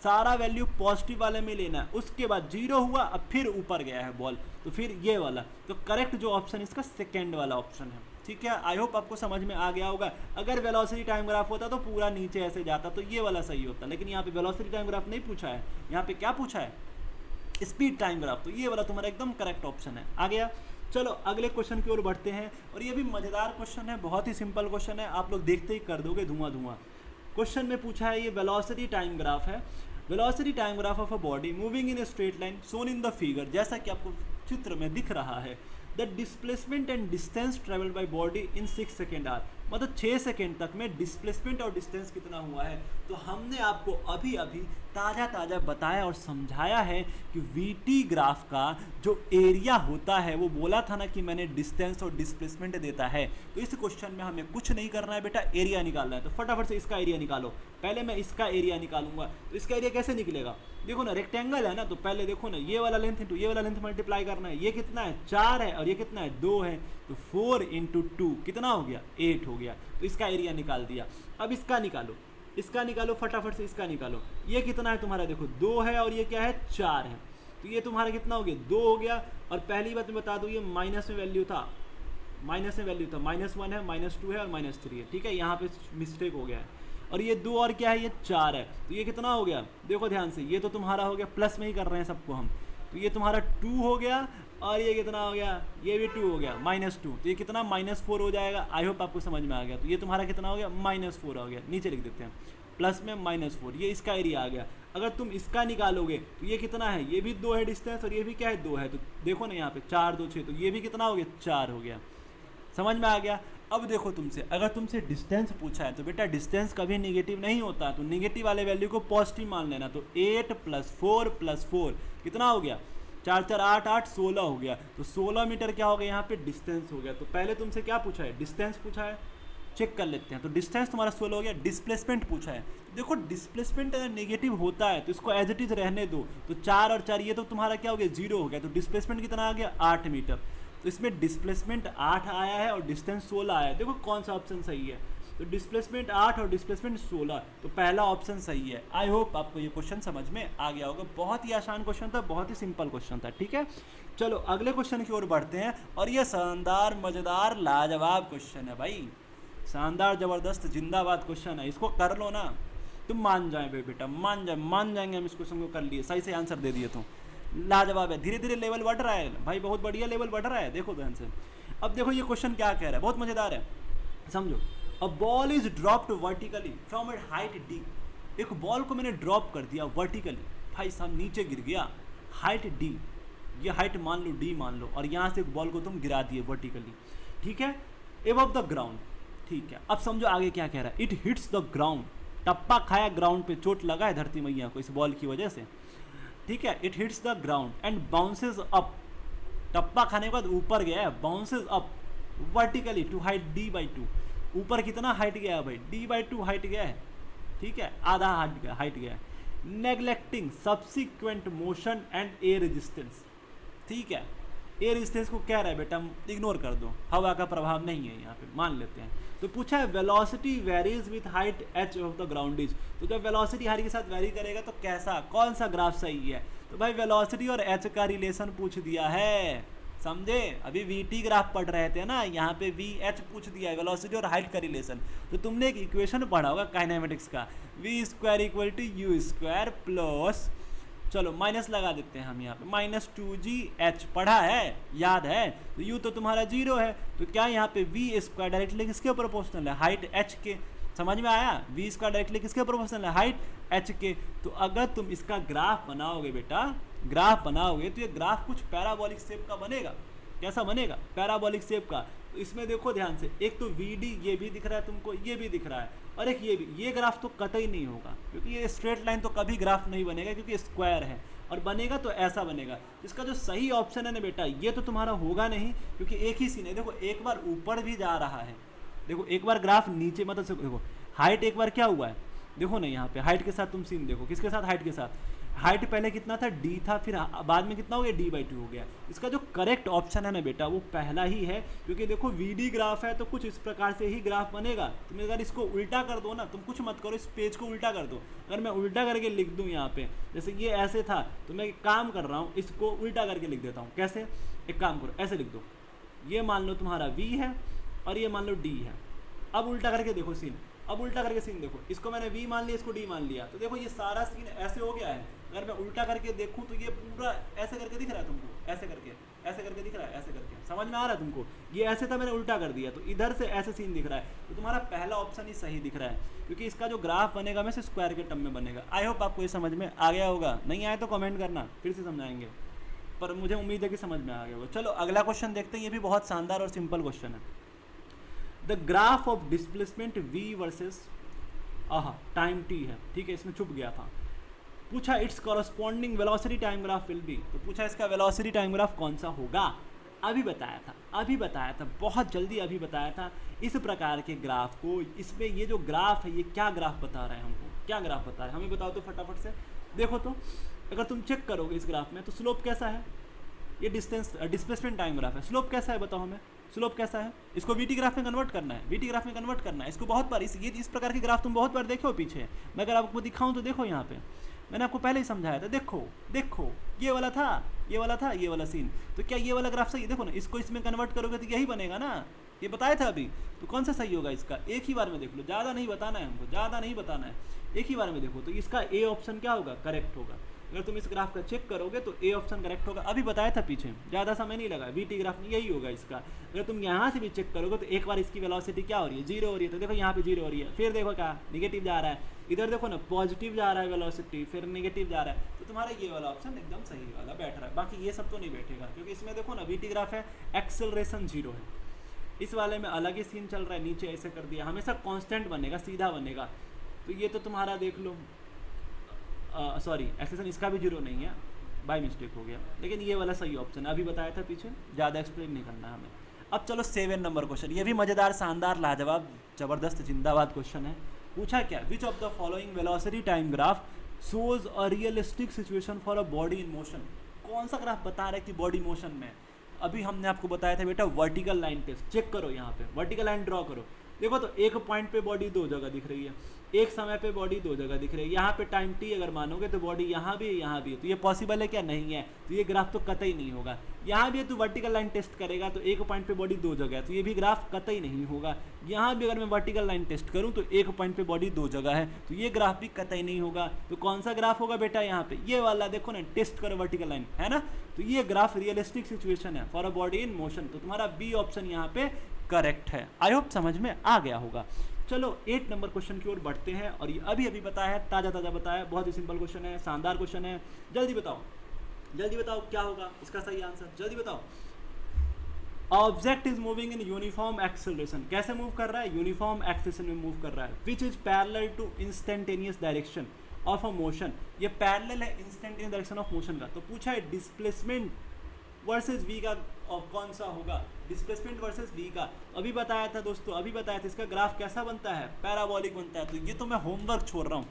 सारा वैल्यू पॉजिटिव वाले में लेना है। उसके बाद 0 हुआ, अब फिर ऊपर गया है बॉल, तो फिर ये वाला। तो करेक्ट जो ऑप्शन इसका सेकेंड वाला ऑप्शन है, ठीक है। आई होप आपको समझ में आ गया होगा। अगर वेलोसिटी टाइम ग्राफ होता तो पूरा नीचे ऐसे जाता, तो ये वाला सही होता, लेकिन यहाँ पे वेलोसिटी टाइम ग्राफ नहीं पूछा है, यहाँ पे क्या पूछा है, स्पीड टाइम ग्राफ। तो ये वाला तुम्हारा एकदम करेक्ट ऑप्शन है। आ गया। चलो अगले क्वेश्चन की ओर बढ़ते हैं, और ये भी मज़ेदार क्वेश्चन है, बहुत ही सिंपल क्वेश्चन है, आप लोग देखते ही कर दोगे धुआं धुआं। क्वेश्चन में पूछा है, ये वेलोसिटी टाइम ग्राफ है, velocity time graph of a body moving in a straight line shown in the figure, जैसा कि आपको चित्र में दिख रहा है। The displacement and distance travelled by body in 6 second are, मतलब 6 सेकेंड तक में डिस्प्लेसमेंट और डिस्टेंस कितना हुआ है। तो हमने आपको अभी अभी ताज़ा बताया और समझाया है कि वीटी ग्राफ का जो एरिया होता है, वो बोला था ना कि मैंने डिस्टेंस और डिस्प्लेसमेंट देता है। तो इस क्वेश्चन में हमें कुछ नहीं करना है बेटा, एरिया निकालना है। तो फटाफट से इसका एरिया निकालो। पहले मैं इसका एरिया निकालूंगा, तो इसका एरिया कैसे निकलेगा, देखो ना रेक्टेंगल है ना, तो पहले देखो ना ये वाला लेंथ इंटू ये वाला लेंथ मल्टीप्लाई करना है। ये कितना है, 4 है, और ये कितना है, 2 है। तो 4 इंटू 2 कितना हो गया, 8 हो गया। तो इसका एरिया निकाल दिया। अब इसका निकालो, इसका निकालो फटाफट से, इसका निकालो। ये कितना है तुम्हारा, देखो 2 है और ये क्या है, 4 है। तो ये तुम्हारा कितना हो गया 2 हो गया। और पहली बात मैं बता दूँ ये माइनस में वैल्यू था, -1 है, -2 है और -3 है, ठीक है, यहाँ पे मिस्टेक हो गया है। और ये 2 और क्या है, ये 4 है, तो ये कितना हो गया देखो ध्यान से, ये तो तुम्हारा हो गया, प्लस में ही कर रहे हैं सबको हम, तो ये तुम्हारा 2 हो गया और ये कितना हो गया, ये भी 2 हो गया, -2, तो ये कितना -4 हो जाएगा। आई होप आपको समझ में आ गया। तो ये तुम्हारा कितना हो गया, -4 हो गया, नीचे लिख देते हैं प्लस में -4, ये इसका एरिया आ गया। अगर तुम इसका निकालोगे तो ये कितना है, ये भी 2 है डिस्टेंस और ये भी क्या है 2 है, तो देखो ना यहाँ पे 4 2 6, तो ये भी कितना हो गया 4 हो गया। समझ में आ गया। अब देखो तुमसे, अगर तुमसे डिस्टेंस पूछा है तो बेटा डिस्टेंस कभी निगेटिव नहीं होता, तो निगेटिव वाले वैल्यू को पॉजिटिव मान लेना। तो 8 + 4 + 4 कितना हो गया, 4 4 8 8 16 हो गया। तो 16 मीटर क्या हो गया यहाँ पे डिस्टेंस हो गया। तो पहले तुमसे क्या पूछा है, डिस्टेंस पूछा है, चेक कर लेते हैं। तो डिस्टेंस तुम्हारा 16 हो गया। डिस्प्लेसमेंट पूछा है, देखो डिस्प्लेसमेंट अगर नेगेटिव होता है तो इसको एज इट इज रहने दो। तो 4 और 4 ये तो तुम्हारा क्या हो गया 0 हो गया। तो डिस्प्लेसमेंट कितना आ गया 8 मीटर। तो इसमें डिस्प्लेसमेंट 8 आया है और डिस्टेंस 16 आया है। देखो कौन सा ऑप्शन सही है, तो डिस्प्लेसमेंट 8 और डिस्प्लेसमेंट 16, तो पहला ऑप्शन सही है। आई होप आपको ये क्वेश्चन समझ में आ गया होगा। बहुत ही आसान क्वेश्चन था, बहुत ही सिंपल क्वेश्चन था, ठीक है। चलो अगले क्वेश्चन की ओर बढ़ते हैं। और ये शानदार मज़ेदार लाजवाब क्वेश्चन है भाई, शानदार ज़बरदस्त जिंदाबाद क्वेश्चन है। इसको कर लो ना, तुम मान जाए बेटा, मान जाएंगे हम इस क्वेश्चन को कर लिए, सही से आंसर दे दिए तो लाजवाब है। धीरे धीरे लेवल बढ़ रहा है भाई, बहुत बढ़िया लेवल बढ़ रहा है। देखो ध्यान से, अब देखो ये क्वेश्चन क्या कह रहा है, बहुत मज़ेदार है, समझो। A ball is dropped vertically from A height D. एक बॉल को मैंने ड्रॉप कर दिया वर्टिकली, भाई साहब नीचे गिर गया, हाइट डी, ये हाइट मान लो डी मान लो, और यहाँ से एक बॉल को तुम गिरा दिए वर्टिकली, ठीक है, एबव द ग्राउंड, ठीक है। अब समझो आगे क्या कह रहा है, इट हिट्स द ग्राउंड, टप्पा खाया ग्राउंड पे, चोट लगा है धरती मैया को इस बॉल की वजह से, ठीक है। It hits the ground and bounces up, टप्पा खाने के बाद ऊपर गया है, bounces up vertically to height d/2। ऊपर कितना हाइट गया है भाई, d/2 हाइट गया है, ठीक है, आधा हाइट गया है। Neglecting subsequent motion and air resistance, ठीक है। एयर रेजिस्टेंस को कह रहा है बेटा इग्नोर कर दो, हवा का प्रभाव नहीं है यहाँ पे, मान लेते हैं। तो पूछा है velocity varies with height h of the ground is. तो जब वेलोसिटी हाइट के साथ वेरी करेगा तो कैसा, कौन सा ग्राफ सही है, तो भाई वेलोसिटी और h का रिलेशन पूछ दिया है, समझे। अभी VT ग्राफ पढ़ रहे थे ना, यहाँ पे VH पूछ दिया है, वेलोसिटी और हाइट का रिलेशन। तो तुमने एक इक्वेशन पढ़ा होगा काइनेमेटिक्स का, v² = u² प्लस, चलो माइनस लगा देते हैं हम यहाँ पे, -2gh पढ़ा है, याद है। तो u तो तुम्हारा 0 है, तो क्या यहाँ पे v² डायरेक्टली किसके प्रोपोर्शनल है, हाइट h के, समझ में आया। v² डायरेक्टली किसके प्रोपोर्शनल है, हाइट h के। तो अगर तुम इसका ग्राफ बनाओगे बेटा, ग्राफ बनाओगे तो ये ग्राफ कुछ पैराबोलिक शेप का बनेगा। कैसा बनेगा, पैराबोलिक शेप का। तो इसमें देखो ध्यान से, एक तो VD ये भी दिख रहा है तुमको, ये भी दिख रहा है, और एक ये भी, ये ग्राफ तो कतई नहीं होगा क्योंकि ये स्ट्रेट लाइन तो कभी ग्राफ नहीं बनेगा क्योंकि स्क्वायर है, और बनेगा तो ऐसा बनेगा। इसका जो सही ऑप्शन है ना बेटा, ये तो तुम्हारा होगा नहीं क्योंकि एक ही सीन है। देखो एक बार ऊपर भी जा रहा है, देखो एक बार ग्राफ नीचे, मतलब देखो हाइट एक बार क्या हुआ है, देखो ना यहाँ पे हाइट के साथ तुम सीन देखो, किसके साथ, हाइट के साथ। हाइट पहले कितना था, d था, फिर बाद में कितना हो गया, d/2 हो गया। इसका जो करेक्ट ऑप्शन है ना बेटा वो पहला ही है, क्योंकि देखो VD ग्राफ है तो कुछ इस प्रकार से ही ग्राफ बनेगा। तुम अगर इसको उल्टा कर दो ना, तुम कुछ मत करो, इस पेज को उल्टा कर दो। अगर मैं उल्टा करके लिख दूँ यहाँ पे, जैसे ये ऐसे था, तो मैं एक काम कर रहा हूँ, इसको उल्टा करके लिख देता हूँ। कैसे, एक काम करो, ऐसे लिख दो, ये मान लो तुम्हारा V है और ये मान लो D है। अब उल्टा करके देखो सीन, अब उल्टा करके सीन देखो, इसको मैंने V मान लिया, इसको D मान लिया, तो देखो ये सारा सीन ऐसे हो गया है। अगर मैं उल्टा करके देखूं तो ये पूरा ऐसे करके दिख रहा है तुमको, ऐसे करके दिख रहा है, ऐसे करके, समझ में आ रहा है तुमको। ये ऐसे था, मैंने उल्टा कर दिया, तो इधर से ऐसे सीन दिख रहा है। तो तुम्हारा पहला ऑप्शन ही सही दिख रहा है, क्योंकि इसका जो ग्राफ बनेगा वैसे स्क्वायर के टर्म में बनेगा। आई होप आपको ये समझ में आ गया होगा, नहीं आया तो कमेंट करना, फिर से समझाएंगे, पर मुझे उम्मीद है कि समझ में आ गया होगा। चलो अगला क्वेश्चन देखते हैं, ये भी बहुत शानदार और सिंपल क्वेश्चन है। The graph of displacement V versus time t है, ठीक है, इसमें चुप गया था। पूछा it's corresponding velocity time graph will be. तो पूछा इसका वेलोसिटी टाइम ग्राफ कौन सा होगा। अभी बताया था, बहुत जल्दी अभी बताया था इस प्रकार के ग्राफ को। इसमें ये जो ग्राफ है, ये क्या ग्राफ बता रहा है हमको, क्या ग्राफ बता रहा है हमें बताओ तो फटाफट से। देखो तो अगर तुम चेक करोगे इस ग्राफ में, तो स्लोप कैसा है, ये डिस्प्लेसमेंट टाइम ग्राफ है। स्लोप कैसा है बताओ हमें, स्लोप कैसा है। इसको VT ग्राफ में कन्वर्ट करना है, VT ग्राफ में कन्वर्ट करना है। इसको बहुत बार इस प्रकार के ग्राफ तुम बहुत बार देखे हो पीछे, मैं अगर आपको दिखाऊं तो देखो यहाँ पे, मैंने आपको पहले ही समझाया था। देखो देखो ये वाला था, ये वाला था, ये वाला सीन, तो क्या ये वाला ग्राफ सही है? देखो ना, इसको इसमें कन्वर्ट करोगे तो यही बनेगा ना, ये बताया था अभी। तो कौन सा सही होगा इसका? एक ही बार में देख लो, ज़्यादा नहीं बताना है हमको, ज़्यादा नहीं बताना है, एक ही बार में देखो। तो इसका ए ऑप्शन क्या होगा? करेक्ट होगा। अगर तुम इस ग्राफ का चेक करोगे तो ए ऑप्शन करेक्ट होगा। अभी बताया था पीछे, ज़्यादा समय नहीं लगा, वीटी ग्राफ में यही होगा इसका। अगर तुम यहाँ से भी चेक करोगे तो एक बार इसकी वेलोसिटी क्या हो रही है? जीरो हो रही है। तो देखो यहाँ पे जीरो हो रही है, फिर देखो क्या निगेटिव जा रहा है, इधर देखो ना पॉजिटिव जा रहा है वेलोसिटी, फिर नेगेटिव जा रहा है। तो तुम्हारा ये वाला ऑप्शन एकदम सही वाला बैठ रहा है। बाकी ये सब तो नहीं बैठेगा, क्योंकि इसमें देखो ना वीटी ग्राफ है, एक्सेलरेशन जीरो है। इस वाले में अलग ही सीन चल रहा है, नीचे ऐसे कर दिया, हमेशा कांस्टेंट बनेगा, सीधा बनेगा। तो ये तो तुम्हारा देख लो, सॉरी एक्सेशन इसका भी जीरो नहीं है, बाय मिस्टेक हो गया, लेकिन ये वाला सही ऑप्शन है। अभी बताया था पीछे, ज़्यादा एक्सप्लेन नहीं करना है हमें। अब चलो 7 नंबर क्वेश्चन, ये भी मज़ेदार, शानदार, लाजवाब, ज़बरदस्त, जिंदाबाद क्वेश्चन है। पूछा क्या? Which of the following velocity time graph shows a realistic situation for a body in motion? कौन सा ग्राफ बता रहा है कि बॉडी मोशन में? अभी हमने आपको बताया था बेटा वर्टिकल लाइन टेस्ट। चेक करो यहाँ पे, वर्टिकल लाइन ड्रॉ करो। देखो तो एक पॉइंट पे बॉडी दो जगह दिख रही है, एक समय पे बॉडी दो जगह दिख रही है। यहाँ पे टाइम टी अगर मानोगे तो बॉडी यहाँ भी है, यहाँ भी है। तो ये पॉसिबल है क्या? नहीं है। तो ये ग्राफ तो कतई नहीं होगा। यहाँ भी है तो वर्टिकल लाइन टेस्ट करेगा तो एक पॉइंट पे बॉडी दो जगह है, तो ये भी ग्राफ कतई नहीं होगा। यहाँ भी अगर मैं वर्टिकल लाइन टेस्ट करूँ तो एक पॉइंट पे बॉडी दो जगह है, तो ये ग्राफ भी कतई नहीं होगा। तो कौन सा ग्राफ होगा बेटा? यहाँ पे ये वाला देखो ना, टेस्ट करो वर्टिकल लाइन, है ना। तो ये ग्राफ रियलिस्टिक सिचुएशन है for a body in motion. तो तुम्हारा बी ऑप्शन यहाँ पे करेक्ट है। आई होप समझ में आ गया होगा। चलो 8 नंबर क्वेश्चन की ओर बढ़ते हैं, और ये अभी अभी बताया है, ताज़ा ताज़ा बताया है, बहुत ही सिंपल क्वेश्चन है, शानदार क्वेश्चन है। जल्दी बताओ, जल्दी बताओ क्या होगा इसका सही आंसर, जल्दी बताओ। Object is moving in uniform acceleration. कैसे मूव कर रहा है? यूनिफॉर्म एक्सेलरेशन में मूव कर रहा है। Which is parallel to instantaneous direction of a motion. ये पैरेलल है इंस्टेंटेनियस डायरेक्शन ऑफ मोशन का। तो पूछा है डिस्प्लेसमेंट वर्सेस वी का कौन सा होगा? डिस्प्लेसमेंट वर्सेस वी का अभी बताया था दोस्तों, अभी बताया था। इसका ग्राफ कैसा बनता है? पैराबोलिक बनता है। तो ये तो मैं होमवर्क छोड़ रहा हूँ,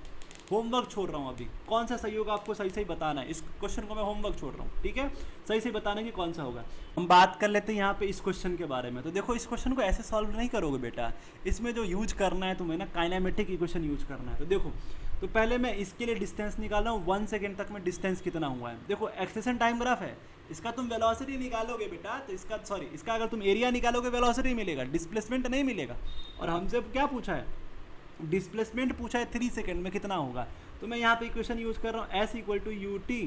होमवर्क छोड़ रहा हूँ। अभी कौन सा सही होगा आपको सही सही बताना है। इस क्वेश्चन को मैं होमवर्क छोड़ रहा हूँ, ठीक है? सही सही बताना कि कौन सा होगा। हम बात कर लेते हैं यहाँ पे इस क्वेश्चन के बारे में। तो देखो इस क्वेश्चन को ऐसे सॉल्व नहीं करोगे बेटा, इसमें जो यूज करना है तुम्हें ना, काइनेमेटिक इक्वेशन यूज करना है। तो देखो, तो पहले मैं इसके लिए डिस्टेंस निकाल रहा हूँ, 1 सेकेंड तक में डिस्टेंस कितना हुआ है। देखो एक्सेलेरेशन टाइम ग्राफ है, इसका तुम वेलोसिटी निकालोगे बेटा, तो इसका सॉरी इसका अगर तुम एरिया निकालोगे वेलोसिटी मिलेगा, डिस्प्लेसमेंट नहीं मिलेगा। और हमसे क्या पूछा है? डिस्प्लेसमेंट पूछा है 3 सेकेंड में कितना होगा। तो मैं यहाँ पे इक्वेशन यूज कर रहा हूँ, s equal to u t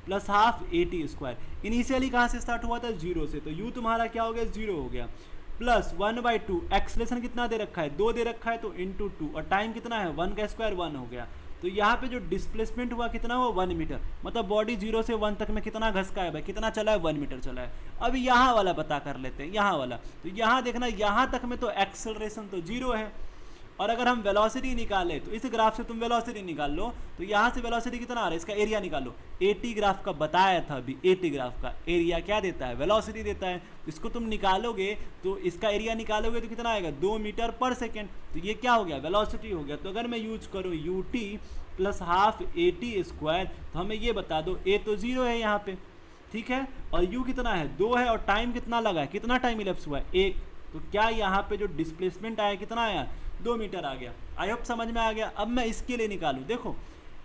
plus half a t square. Initially कहाँ से स्टार्ट हुआ था? जीरो से। तो यू तुम्हारा क्या हो गया? जीरो हो गया, प्लस 1/2। एक्सलेशन कितना दे रखा है? 2 दे रखा है, तो इंटू 2। और टाइम कितना है? 1 का स्क्वायर 1 हो गया। तो यहाँ पे जो डिस्प्लेसमेंट हुआ कितना हुआ? 1 मीटर। मतलब बॉडी 0 से 1 तक में कितना घसका है भाई? कितना चला है? 1 मीटर चला है। अब यहाँ वाला पता कर लेते हैं, यहाँ वाला। तो यहाँ देखना, यहाँ तक में तो एक्सेलरेशन तो 0 है, और अगर हम वेलोसिटी निकाले तो इस ग्राफ से तुम वेलोसिटी निकाल लो, तो यहाँ से वेलोसिटी कितना आ रहा है? इसका एरिया निकालो। एटी ग्राफ का बताया था अभी, एटी ग्राफ का एरिया क्या देता है? वेलोसिटी देता है। इसको तुम निकालोगे तो इसका एरिया निकालोगे तो कितना आएगा? 2 मीटर पर सेकेंड। तो ये क्या हो गया? वेलोसिटी हो गया। तो अगर मैं यूज करूँ you t plus half a t square, तो हमें ये बता दो, ए तो 0 है यहाँ पे, ठीक है, और यू कितना है? 2 है, और टाइम कितना लगा है? कितना टाइम इलेप्स हुआ है? 1। तो क्या यहाँ पे जो डिस्प्लेसमेंट आया कितना आया? 2 मीटर आ गया। आई होप समझ में आ गया। अब मैं इसके लिए निकालूं, देखो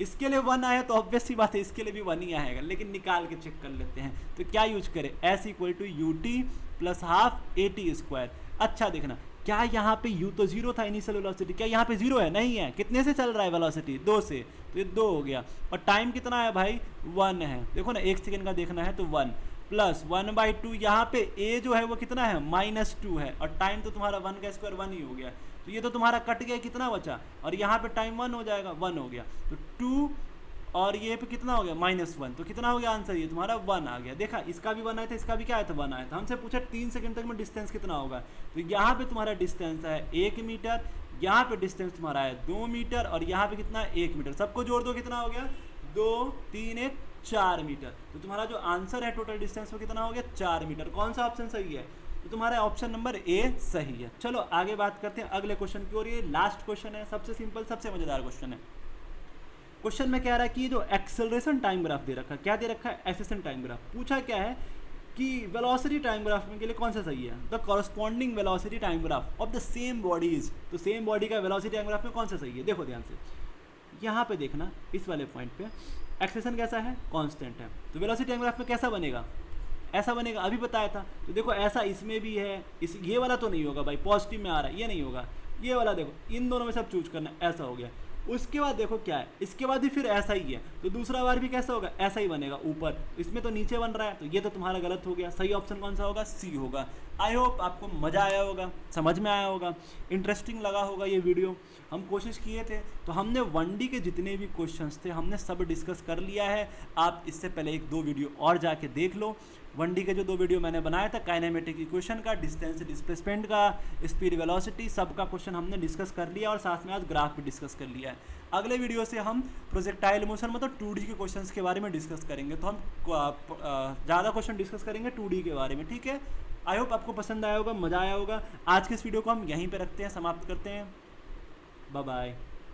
इसके लिए 1 आया तो ऑब्वियस सी बात है इसके लिए भी 1 ही आएगा, लेकिन निकाल के चेक कर लेते हैं। तो क्या यूज करें? S equal to u t plus half a t square. अच्छा देखना, क्या यहाँ पे u तो 0 था इनिशियल वेलोसिटी, क्या यहाँ पे 0 है? नहीं है। कितने से चल रहा है वेलोसिटी? 2 से। तो ये 2 हो गया, और टाइम कितना है भाई? 1 है। देखो ना 1 सेकेंड का देखना है तो 1 प्लस 1/2। यहाँ पे a जो है वो कितना है? -2 है, और टाइम तो तुम्हारा 1 का स्क्वायर 1 ही हो गया। तो ये तो तुम्हारा कट गया, कितना बचा? और यहाँ पे टाइम 1 हो जाएगा, 1 हो गया। तो 2 और ये पे कितना हो गया? -1। तो कितना हो गया आंसर? ये तुम्हारा 1 आ गया। देखा, इसका भी 1 आया था, इसका भी क्या आया था? 1 आया था। हमसे पूछा 3 सेकंड तक में डिस्टेंस कितना होगा। तो यहाँ पे तुम्हारा डिस्टेंस है 1 मीटर, यहाँ पे डिस्टेंस तुम्हारा है 2 मीटर, और यहाँ पे कितना? 1 मीटर। सबको जोड़ दो, कितना हो गया? 2 3 1 4 मीटर। तो तुम्हारा जो आंसर है टोटल डिस्टेंस वो कितना हो गया? 4 मीटर। कौन सा ऑप्शन सही है? तो तुम्हारा ऑप्शन नंबर ए सही है। चलो आगे बात करते हैं अगले क्वेश्चन की ओर। ये लास्ट क्वेश्चन है, सबसे सिंपल, सबसे मजेदार क्वेश्चन है। क्वेश्चन में क्या रहा है कि जो एक्सेलरेशन टाइम ग्राफ दे रखा है, क्या दे रखा है? Acceleration time graph. पूछा क्या है कि वेलोसिटी टाइम ग्राफ के लिए कौन सा सही है? The corresponding velocity time graph of the same bodies. तो सेम बॉडी का वेलोसिटी टाइम ग्राफ में कौन सा सही है? देखो ध्यान से, यहाँ पे देखना इस वाले पॉइंट पे एक्सेलेरेशन कैसा है, कांस्टेंट है, तो वेलोसिटी टाइम ग्राफ में कैसा बनेगा, ऐसा बनेगा, अभी बताया था। तो देखो ऐसा इसमें भी है, इस ये वाला तो नहीं होगा भाई, पॉजिटिव में आ रहा है, ये नहीं होगा, ये वाला देखो, इन दोनों में सब चूज करना, ऐसा हो गया। उसके बाद देखो क्या है, इसके बाद भी फिर ऐसा ही है, तो दूसरा बार भी कैसा होगा, ऐसा ही बनेगा ऊपर, इसमें तो नीचे बन रहा है, तो ये तो तुम्हारा गलत हो गया। सही ऑप्शन कौन सा होगा, सी होगा। आई होप आपको मज़ा आया होगा, समझ में आया होगा, इंटरेस्टिंग लगा होगा ये वीडियो। हम कोशिश किए थे, तो हमने 1D के जितने भी क्वेश्चंस थे हमने सब डिस्कस कर लिया है। आप इससे पहले 1-2 वीडियो और जाके देख लो। 1D के जो 2 वीडियो मैंने बनाया था, काइनेमेटिक इक्वेशन का, डिस्टेंस डिस्प्लेसमेंट का, स्पीड वेलोसिटी, सबका क्वेश्चन हमने डिस्कस कर लिया और साथ में आज ग्राफ भी डिस्कस कर लिया है। अगले वीडियो से हम प्रोजेक्टाइल मोशन मतलब 2D के क्वेश्चंस के बारे में डिस्कस करेंगे, तो हम ज़्यादा क्वेश्चन डिस्कस करेंगे 2D के बारे में, ठीक है। आई होप आपको पसंद आया होगा, मज़ा आया होगा। आज के इस वीडियो को हम यहीं पे रखते हैं, समाप्त करते हैं। Bye bye.